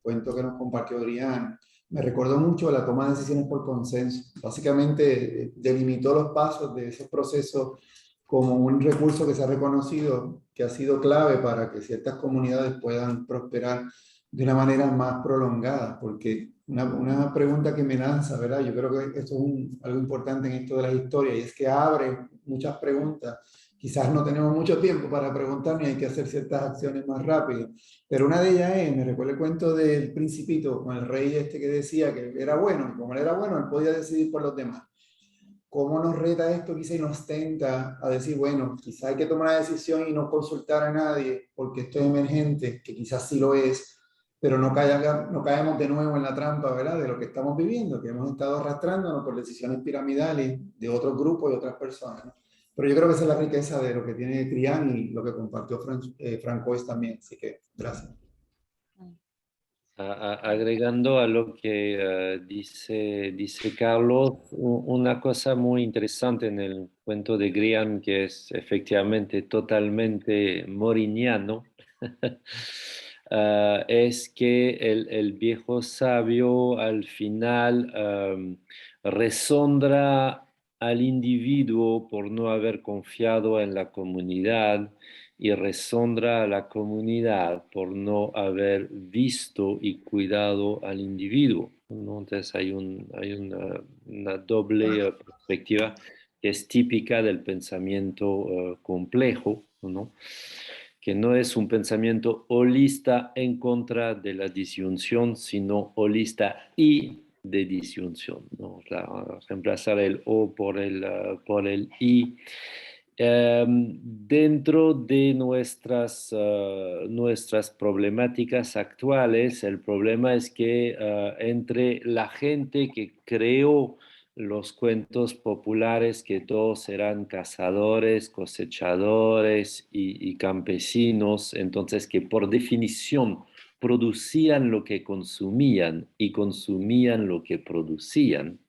cuento que nos compartió Adrián, me recordó mucho la toma de decisiones por consenso. Básicamente delimitó los pasos de esos procesos como un recurso que se ha reconocido, que ha sido clave para que ciertas comunidades puedan prosperar de una manera más prolongada, porque una pregunta que me lanza, ¿verdad? Yo creo que esto es algo importante en esto de las historias, y es que abre muchas preguntas. Quizás no tenemos mucho tiempo para preguntar ni hay que hacer ciertas acciones más rápido, pero una de ellas me recuerda el cuento del Principito, con el rey este que decía que era bueno, y como él era bueno, él podía decidir por los demás. ¿cómo nos reta esto quizá y nos tenta a decir, bueno, quizá hay que tomar una decisión y no consultar a nadie porque esto es emergente, que quizás sí lo es, pero no caemos de nuevo en la trampa, ¿verdad?, de lo que estamos viviendo, que hemos estado arrastrándonos por decisiones piramidales de otros grupos y otras personas, ¿no? Pero yo creo que esa es la riqueza de lo que tiene Crián y lo que compartió Francois también, así que gracias. Agregando a lo que dice Carlos, una cosa muy interesante en el cuento de Grimm, que es efectivamente totalmente moriniano, es que el viejo sabio al final resondra al individuo por no haber confiado en la comunidad y resondra a la comunidad por no haber visto y cuidado al individuo, ¿no? Entonces hay una doble perspectiva que es típica del pensamiento complejo, ¿no? Que no es un pensamiento holista en contra de la disyunción, sino holista y de disyunción, ¿no? Reemplazar el o por el y. Dentro de nuestras problemáticas actuales, el problema es que entre la gente que creó los cuentos populares, que todos eran cazadores, cosechadores y campesinos, entonces que por definición producían lo que consumían y consumían lo que producían,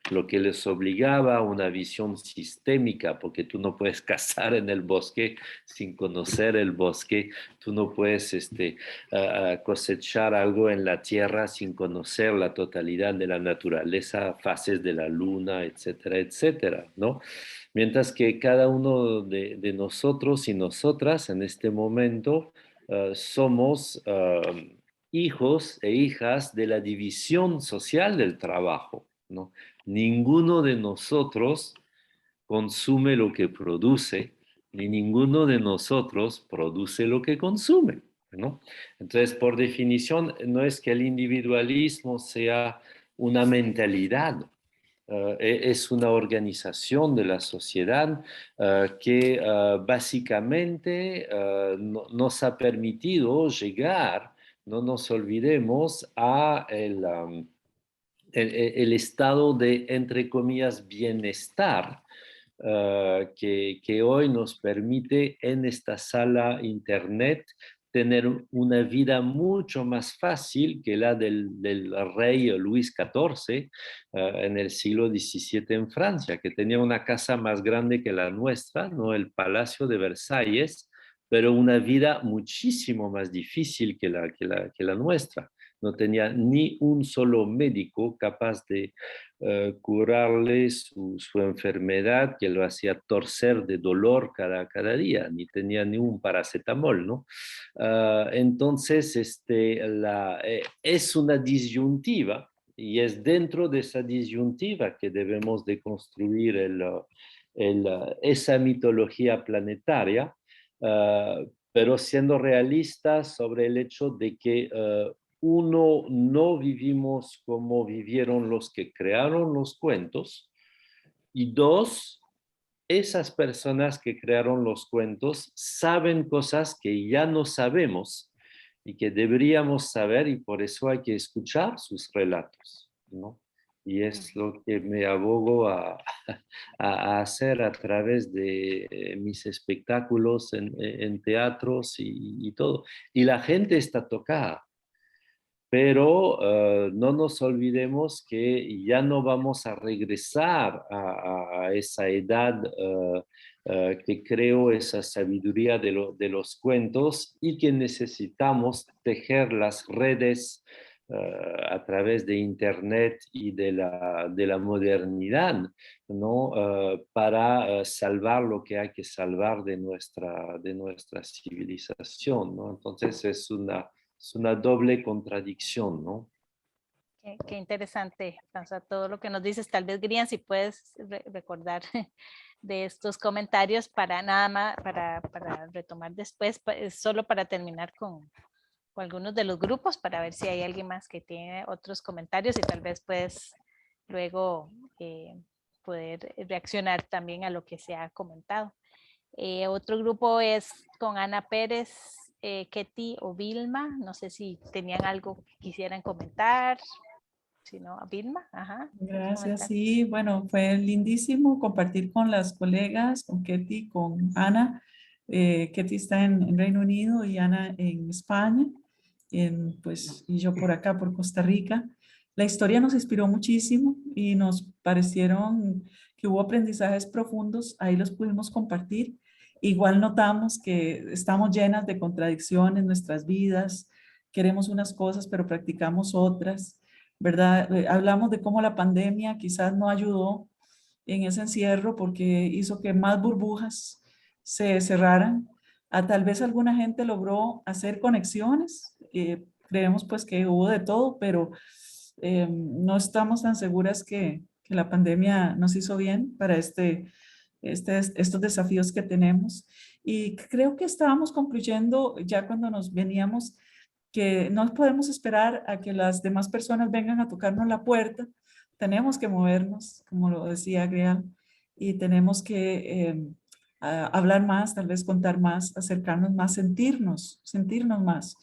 lo que les obligaba a una visión sistémica, porque tú no puedes cazar en el bosque sin conocer el bosque, tú no puedes cosechar algo en la tierra sin conocer la totalidad de la naturaleza, fases de la luna, etcétera, etcétera, ¿no? Mientras que cada uno de nosotros y nosotras en este momento somos hijos e hijas de la división social del trabajo, ¿no? Ninguno de nosotros consume lo que produce, ni ninguno de nosotros produce lo que consume, ¿no? Entonces, por definición, no es que el individualismo sea una mentalidad, es una organización de la sociedad que básicamente nos ha permitido llegar, no nos olvidemos, a el estado de, entre comillas, bienestar que hoy nos permite en esta sala internet tener una vida mucho más fácil que la del rey Luis XIV en el siglo XVII en Francia, que tenía una casa más grande que la nuestra, ¿no? El Palacio de Versalles, pero una vida muchísimo más difícil que la nuestra. No tenía ni un solo médico capaz de curarle su enfermedad, que lo hacía torcer de dolor cada día, ni tenía ni un paracetamol, ¿no? Entonces, es una disyuntiva y es dentro de esa disyuntiva que debemos de construir esa mitología planetaria, pero siendo realistas sobre el hecho de que uno, no vivimos como vivieron los que crearon los cuentos, y dos, esas personas que crearon los cuentos saben cosas que ya no sabemos y que deberíamos saber, y por eso hay que escuchar sus relatos, ¿no? Y es lo que me abogo a hacer a través de mis espectáculos en teatros y todo. Y la gente está tocada. Pero no nos olvidemos que ya no vamos a regresar a esa edad que creó esa sabiduría de los cuentos y que necesitamos tejer las redes a través de Internet y de la modernidad, ¿no? Para salvar lo que hay que salvar de nuestra civilización, ¿no? Entonces es una doble contradicción, ¿no? Qué interesante, François, todo lo que nos dices. Tal vez, Grian, si puedes recordar de estos comentarios para nada más, para retomar después, solo para terminar con algunos de los grupos, para ver si hay alguien más que tiene otros comentarios y tal vez puedes luego poder reaccionar también a lo que se ha comentado. Otro grupo es con Ana Pérez, Ketty o Vilma. No sé si tenían algo que quisieran comentar. Si no, a Vilma. Ajá. Gracias, sí, bueno, fue lindísimo compartir con las colegas, con Ketty, con Ana. Ketty está en Reino Unido y Ana en España, pues, y yo por acá, por Costa Rica. La historia nos inspiró muchísimo y nos parecieron que hubo aprendizajes profundos, ahí los pudimos compartir. Igual notamos que estamos llenas de contradicciones en nuestras vidas, queremos unas cosas pero practicamos otras, ¿verdad? Hablamos de cómo la pandemia quizás no ayudó en ese encierro porque hizo que más burbujas se cerraran. Tal vez alguna gente logró hacer conexiones, creemos pues que hubo de todo, pero no estamos tan seguras que la pandemia nos hizo bien para estos desafíos que tenemos. Y creo que estábamos concluyendo ya cuando nos veníamos que no podemos esperar a que las demás personas vengan a tocarnos la puerta. Tenemos que movernos, como lo decía Greal, y tenemos que hablar más, tal vez contar más, acercarnos más, sentirnos más.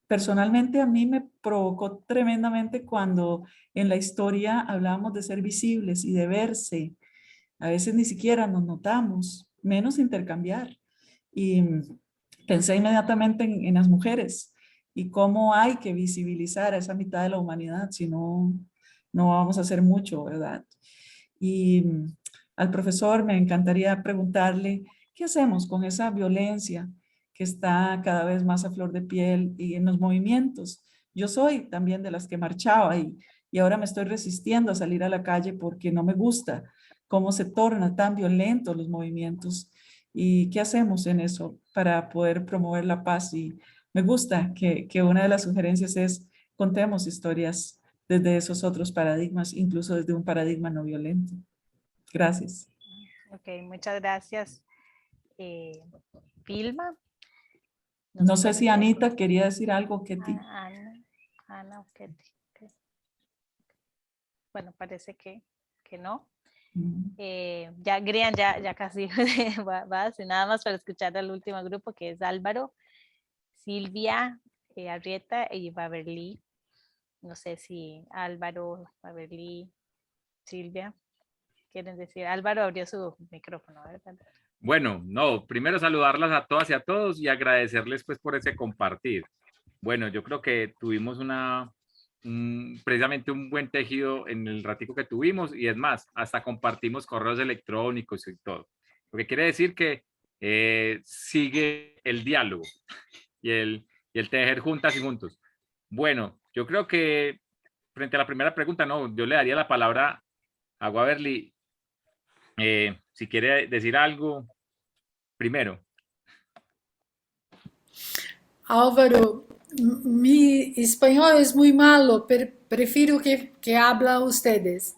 Personalmente a mí me provocó tremendamente cuando en la historia hablábamos de ser visibles y de verse. A veces ni siquiera nos notamos, menos intercambiar. Y pensé inmediatamente en las mujeres y cómo hay que visibilizar a esa mitad de la humanidad, si no, no vamos a hacer mucho, ¿verdad? Y al profesor me encantaría preguntarle, ¿qué hacemos con esa violencia que está cada vez más a flor de piel y en los movimientos? Yo soy también de las que marchaba y ahora me estoy resistiendo a salir a la calle porque no me gusta cómo se tornan tan violentos los movimientos. ¿Y qué hacemos en eso para poder promover la paz? Y me gusta que una de las sugerencias es contemos historias desde esos otros paradigmas, incluso desde un paradigma no violento. Gracias. Ok, muchas gracias. Vilma. No sé si Anita quería decir algo, Ketty. Ana o Ketty. Okay. Bueno, parece que no. Ya Grian ya casi va, nada más para escuchar al último grupo que es Álvaro, Silvia, Arrieta y Waverly. No sé si Álvaro, Waverly, Silvia quieren decir. Álvaro abrió su micrófono, ¿verdad? Bueno, no, primero saludarlas a todas y a todos y agradecerles pues por ese compartir. Bueno, yo creo que tuvimos precisamente un buen tejido en el ratico que tuvimos y es más, hasta compartimos correos electrónicos y todo. Lo que quiere decir que sigue el diálogo y el tejer juntas y juntos. Bueno, yo creo que frente a la primera pregunta, no, yo le daría la palabra a Waverly. Si quiere decir algo, primero. Álvaro, mi español es muy malo, pero prefiero que habla ustedes.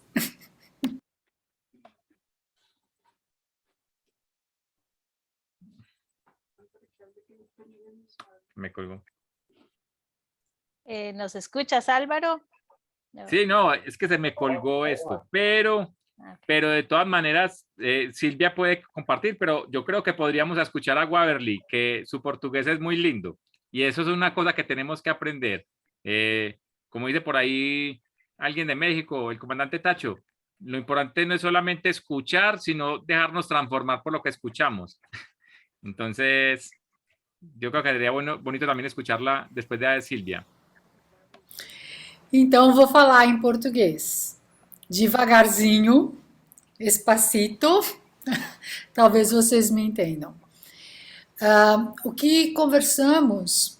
Me colgó. ¿Nos escuchas, Álvaro? No. Sí, no, es que se me colgó esto, pero de todas maneras, Silvia puede compartir, pero yo creo que podríamos escuchar a Waverly, que su portugués es muy lindo, y eso es una cosa que tenemos que aprender. Como dice por ahí alguien de México, el comandante Tacho, lo importante no es solamente escuchar, sino dejarnos transformar por lo que escuchamos. Entonces, yo creo que sería bonito también escucharla después de Silvia. Então, vou falar em português. Devagarzinho, espacito, talvez vocês me entendam. O que conversamos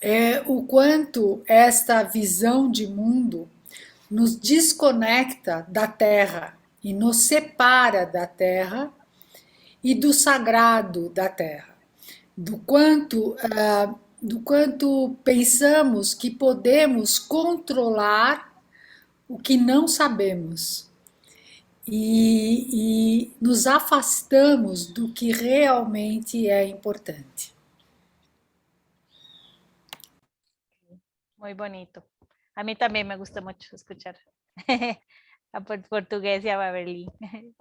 é o quanto esta visão de mundo nos desconecta da Terra e nos separa da Terra e do sagrado da Terra. Do quanto pensamos que podemos controlar o que não sabemos e nos afastamos do que realmente é importante. Muy bonito. A mí también me gusta mucho escuchar a portugués y a Waverly.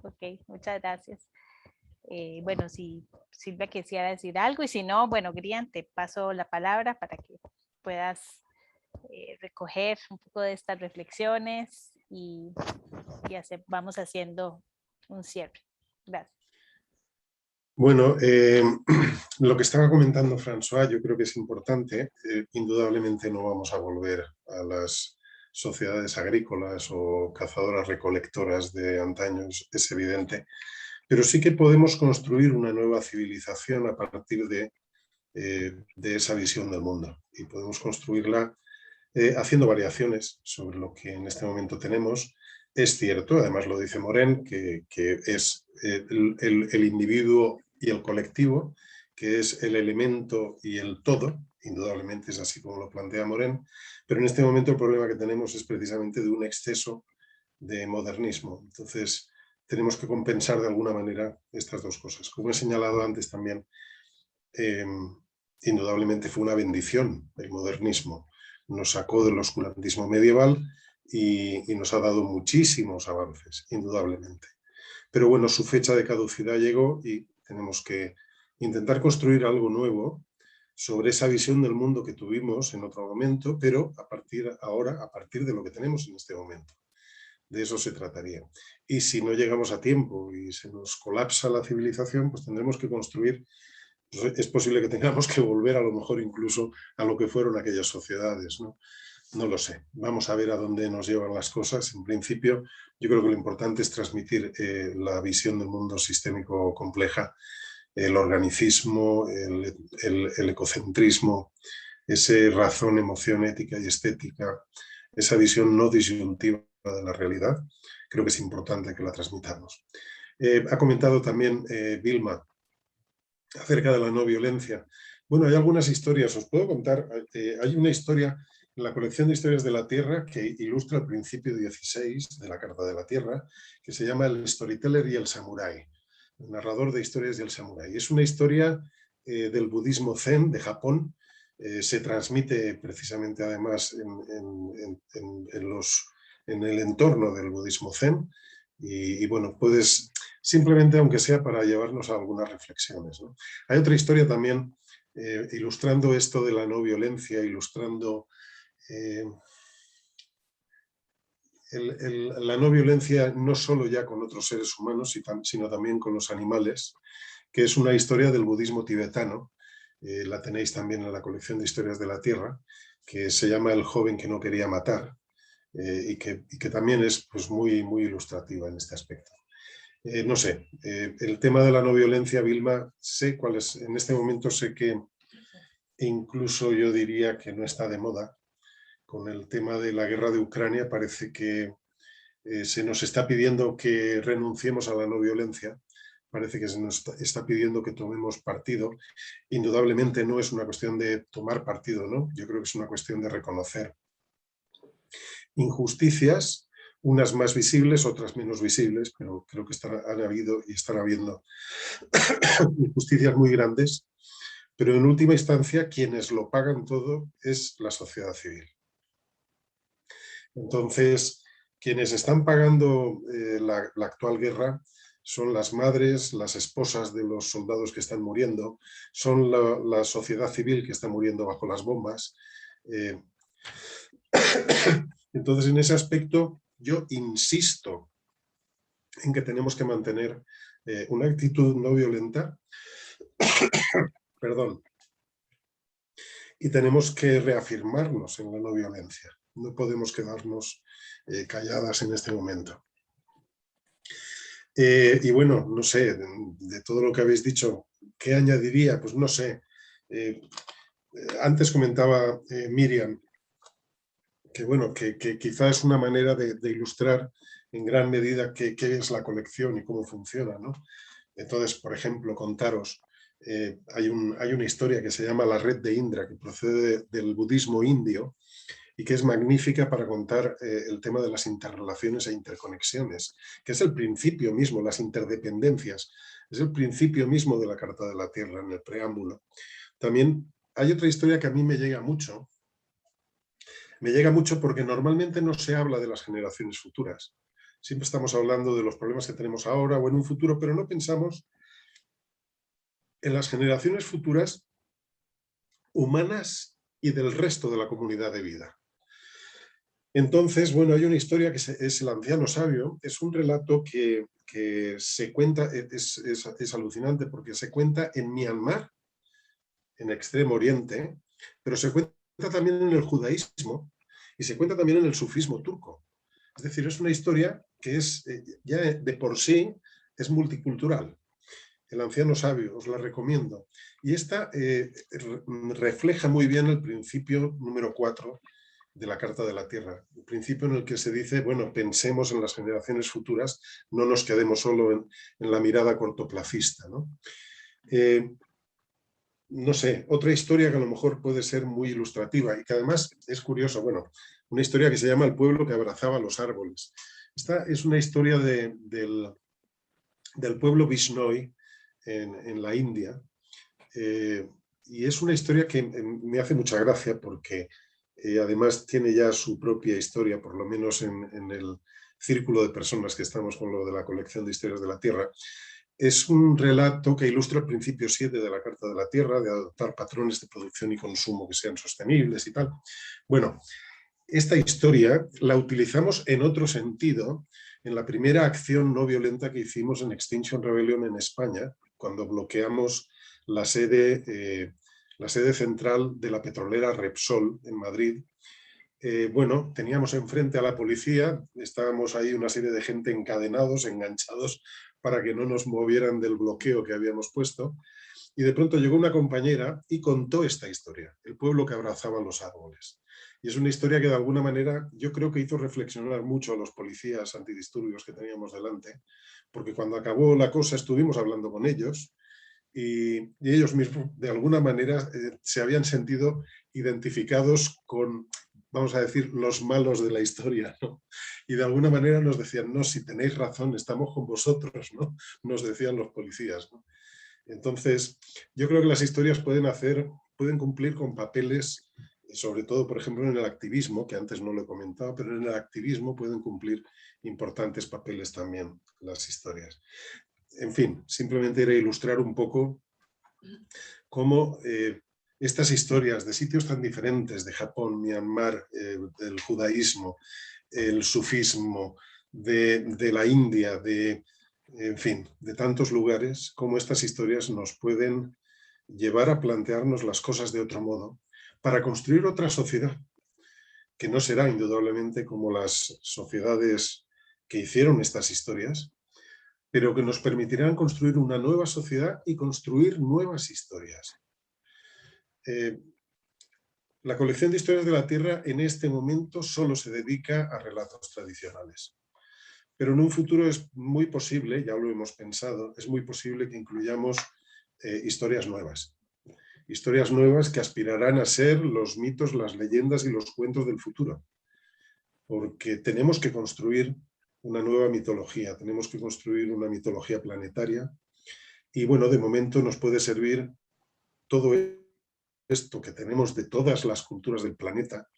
Ok, muchas gracias. Bueno, si Silvia quisiera decir algo, y si no, bueno, Grian, te paso la palabra para que puedas recoger un poco de estas reflexiones y vamos haciendo un cierre. Gracias. Bueno, lo que estaba comentando François, yo creo que es importante. Indudablemente no vamos a volver a las sociedades agrícolas o cazadoras recolectoras de antaño, es evidente, pero sí que podemos construir una nueva civilización a partir de esa visión del mundo, y podemos construirla haciendo variaciones sobre lo que en este momento tenemos. Es cierto, además lo dice Morin, que es el individuo y el colectivo, que es el elemento y el todo, indudablemente es así como lo plantea Morin, pero en este momento el problema que tenemos es precisamente de un exceso de modernismo. Entonces tenemos que compensar de alguna manera estas dos cosas. Como he señalado antes también, indudablemente fue una bendición el modernismo. Nos sacó del oscurantismo medieval y nos ha dado muchísimos avances, indudablemente. Pero bueno, su fecha de caducidad llegó y tenemos que intentar construir algo nuevo sobre esa visión del mundo que tuvimos en otro momento, pero a partir de lo que tenemos en este momento. De eso se trataría. Y si no llegamos a tiempo y se nos colapsa la civilización, pues tendremos que construir. Es posible que tengamos que volver a lo mejor incluso a lo que fueron aquellas sociedades, ¿no? No lo sé. Vamos a ver a dónde nos llevan las cosas. En principio, yo creo que lo importante es transmitir la visión del mundo sistémico compleja, el organicismo, el ecocentrismo, esa razón, emoción, ética y estética, esa visión no disyuntiva de la realidad. Creo que es importante que la transmitamos. Ha comentado también Vilma acerca de la no violencia. Bueno, hay algunas historias, os puedo contar. Hay una historia en la colección de historias de la Tierra que ilustra el principio 16 de la Carta de la Tierra, que se llama El Storyteller y el Samurái, el narrador de historias y el samurái. Es una historia del budismo zen de Japón. Se transmite precisamente además en el entorno del budismo zen. Y bueno, puedes simplemente, aunque sea para llevarnos a algunas reflexiones, ¿no? Hay otra historia también ilustrando esto de la no violencia, ilustrando la no violencia no solo ya con otros seres humanos, sino también con los animales, que es una historia del budismo tibetano. La tenéis también en la colección de historias de la Tierra, que se llama El joven que no quería matar, y que también es pues, muy, muy ilustrativa en este aspecto. No sé, el tema de la no violencia, Vilma, sé cuál es. En este momento sé que incluso yo diría que no está de moda. Con el tema de la guerra de Ucrania parece que se nos está pidiendo que renunciemos a la no violencia. Parece que se nos está pidiendo que tomemos partido. Indudablemente no es una cuestión de tomar partido, ¿no? Yo creo que es una cuestión de reconocer injusticias, unas más visibles, otras menos visibles, pero creo que han habido y están habiendo injusticias muy grandes, pero en última instancia quienes lo pagan todo es la sociedad civil. Entonces, quienes están pagando la actual guerra son las madres, las esposas de los soldados que están muriendo, son la sociedad civil que está muriendo bajo las bombas. Entonces, en ese aspecto, yo insisto en que tenemos que mantener una actitud no violenta, perdón, y tenemos que reafirmarnos en la no violencia. No podemos quedarnos calladas en este momento. Y bueno, no sé, de todo lo que habéis dicho, ¿qué añadiría? Pues no sé. Antes comentaba Miriam, que bueno, que quizá es una manera de ilustrar en gran medida qué es la colección y cómo funciona, ¿no? Entonces, por ejemplo, contaros, hay una historia que se llama La Red de Indra, que procede del budismo indio y que es magnífica para contar el tema de las interrelaciones e interconexiones, que es el principio mismo, las interdependencias, es el principio mismo de la Carta de la Tierra en el preámbulo. También hay otra historia que a mí me llega mucho porque normalmente no se habla de las generaciones futuras. Siempre estamos hablando de los problemas que tenemos ahora o en un futuro, pero no pensamos en las generaciones futuras humanas y del resto de la comunidad de vida. Entonces, bueno, hay una historia que es El anciano sabio. Es un relato que se cuenta, es alucinante porque se cuenta en Myanmar, en Extremo Oriente, pero se cuenta también en el judaísmo y se cuenta también en el sufismo turco. Es decir, es una historia que es ya de por sí es multicultural. El anciano sabio, os la recomiendo. Y esta refleja muy bien el principio número 4 de la Carta de la Tierra. El principio en el que se dice, bueno, pensemos en las generaciones futuras, no nos quedemos solo en la mirada cortoplacista, ¿no? No sé, otra historia que a lo mejor puede ser muy ilustrativa y que además es curioso, bueno, una historia que se llama El pueblo que abrazaba los árboles. Esta es una historia del pueblo Bishnoi en la India, y es una historia que me hace mucha gracia porque además tiene ya su propia historia, por lo menos en el círculo de personas que estamos con lo de la colección de historias de la Tierra. Es un relato que ilustra el principio 7 de la Carta de la Tierra, de adoptar patrones de producción y consumo que sean sostenibles y tal. Bueno, esta historia la utilizamos en otro sentido en la primera acción no violenta que hicimos en Extinction Rebellion en España, cuando bloqueamos la sede central de la petrolera Repsol en Madrid. Bueno, teníamos enfrente a la policía, estábamos ahí una serie de gente encadenados, enganchados, para que no nos movieran del bloqueo que habíamos puesto. Y de pronto llegó una compañera y contó esta historia, el pueblo que abrazaba los árboles. Y es una historia que de alguna manera yo creo que hizo reflexionar mucho a los policías antidisturbios que teníamos delante, porque cuando acabó la cosa estuvimos hablando con ellos y ellos mismos de alguna manera se habían sentido identificados con, vamos a decir, los malos de la historia, ¿no? Y de alguna manera nos decían, no, si tenéis razón, estamos con vosotros, ¿no? Nos decían los policías, ¿no? Entonces, yo creo que las historias pueden cumplir con papeles, sobre todo, por ejemplo, en el activismo, que antes no lo he comentado, pero en el activismo pueden cumplir importantes papeles también las historias. En fin, simplemente era ilustrar un poco cómo estas historias de sitios tan diferentes, de Japón, Myanmar, del judaísmo, el sufismo, de la India, en fin, de tantos lugares, cómo estas historias nos pueden llevar a plantearnos las cosas de otro modo para construir otra sociedad, que no será indudablemente como las sociedades que hicieron estas historias, pero que nos permitirán construir una nueva sociedad y construir nuevas historias. La colección de historias de la Tierra en este momento solo se dedica a relatos tradicionales. Pero en un futuro es muy posible, ya lo hemos pensado, es muy posible que incluyamos historias nuevas. Historias nuevas que aspirarán a ser los mitos, las leyendas y los cuentos del futuro. Porque tenemos que construir una nueva mitología, tenemos que construir una mitología planetaria. Y bueno, de momento nos puede servir todo esto que tenemos de todas las culturas del planeta,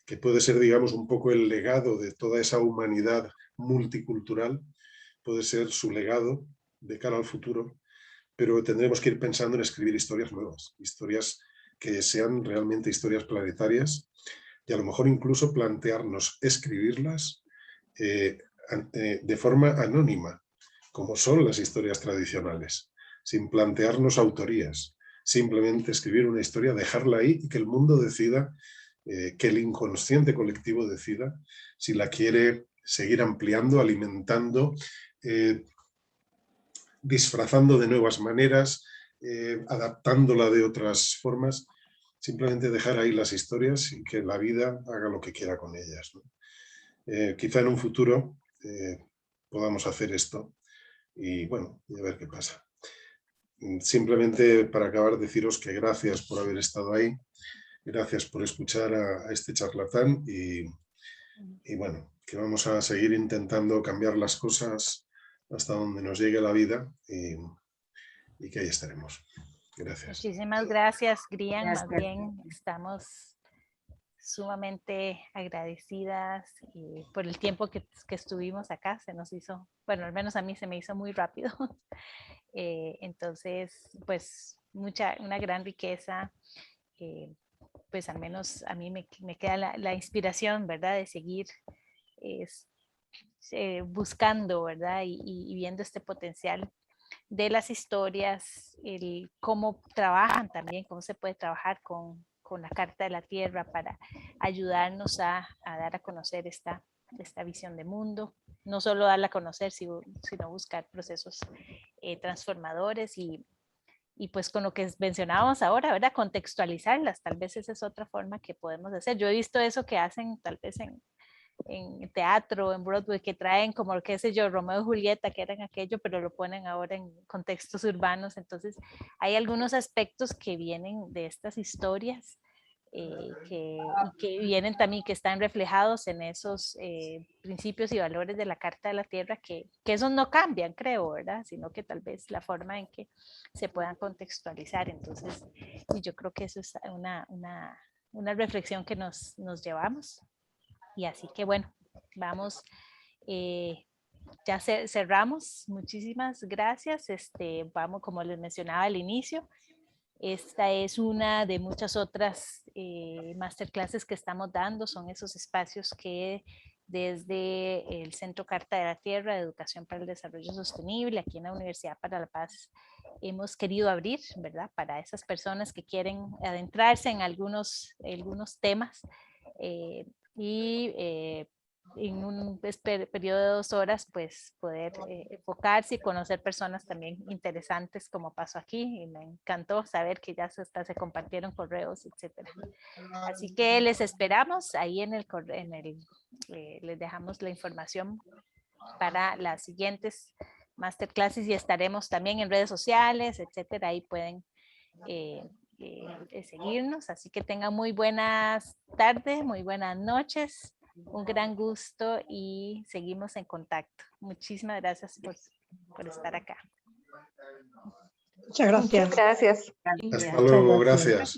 que puede ser, digamos, un poco el legado de toda esa humanidad multicultural, puede ser su legado de cara al futuro, pero tendremos que ir pensando en escribir historias nuevas, historias que sean realmente historias planetarias y a lo mejor incluso plantearnos escribirlas de forma anónima, como son las historias tradicionales, sin plantearnos autorías, simplemente escribir una historia, dejarla ahí y que el mundo decida, que el inconsciente colectivo decida si la quiere seguir ampliando, alimentando, disfrazando de nuevas maneras, adaptándola de otras formas, simplemente dejar ahí las historias y que la vida haga lo que quiera con ellas, ¿no? Quizá en un futuro podamos hacer esto y bueno, y a ver qué pasa. Simplemente para acabar deciros que gracias por haber estado ahí, gracias por escuchar a este charlatán y bueno, que vamos a seguir intentando cambiar las cosas hasta donde nos llegue la vida y que ahí estaremos. Gracias. Muchísimas gracias, Grian. Más bien estamos sumamente agradecidas por el tiempo que estuvimos acá. Se nos hizo, bueno, al menos a mí se me hizo muy rápido. Entonces, pues una gran riqueza. Pues al menos a mí me queda la inspiración, ¿verdad? De seguir buscando, ¿verdad? Y viendo este potencial de las historias, el cómo trabajan también, cómo se puede trabajar con la Carta de la Tierra para ayudarnos a dar a conocer esta visión de mundo. No solo darla a conocer, sino buscar procesos transformadores y pues con lo que mencionábamos ahora, ¿verdad? Contextualizarlas, tal vez esa es otra forma que podemos hacer. Yo he visto eso que hacen tal vez en teatro, en Broadway, que traen como, qué sé yo, Romeo y Julieta, que eran aquello, pero lo ponen ahora en contextos urbanos. Entonces, hay algunos aspectos que vienen de estas historias que vienen también, que están reflejados en esos principios y valores de la Carta de la Tierra, que esos no cambian, creo, ¿verdad? Sino que tal vez la forma en que se puedan contextualizar. Entonces, y yo creo que eso es una reflexión que nos llevamos. Y así que bueno, vamos, ya cerramos. Muchísimas gracias. Vamos, como les mencionaba al inicio, esta es una de muchas otras masterclasses que estamos dando. Son esos espacios que desde el Centro Carta de la Tierra de Educación para el Desarrollo Sostenible, aquí en la Universidad para la Paz, hemos querido abrir, ¿verdad? Para esas personas que quieren adentrarse en algunos temas en un periodo de 2 horas, pues poder enfocarse y conocer personas también interesantes, como pasó aquí, y me encantó saber que ya se compartieron correos, etcétera. Así que les esperamos ahí les dejamos la información para las siguientes masterclasses y estaremos también en redes sociales, etcétera. Ahí pueden seguirnos, así que tengan muy buenas tardes, muy buenas noches. Un gran gusto y seguimos en contacto. Muchísimas gracias por estar acá. Muchas gracias. Hasta luego, gracias.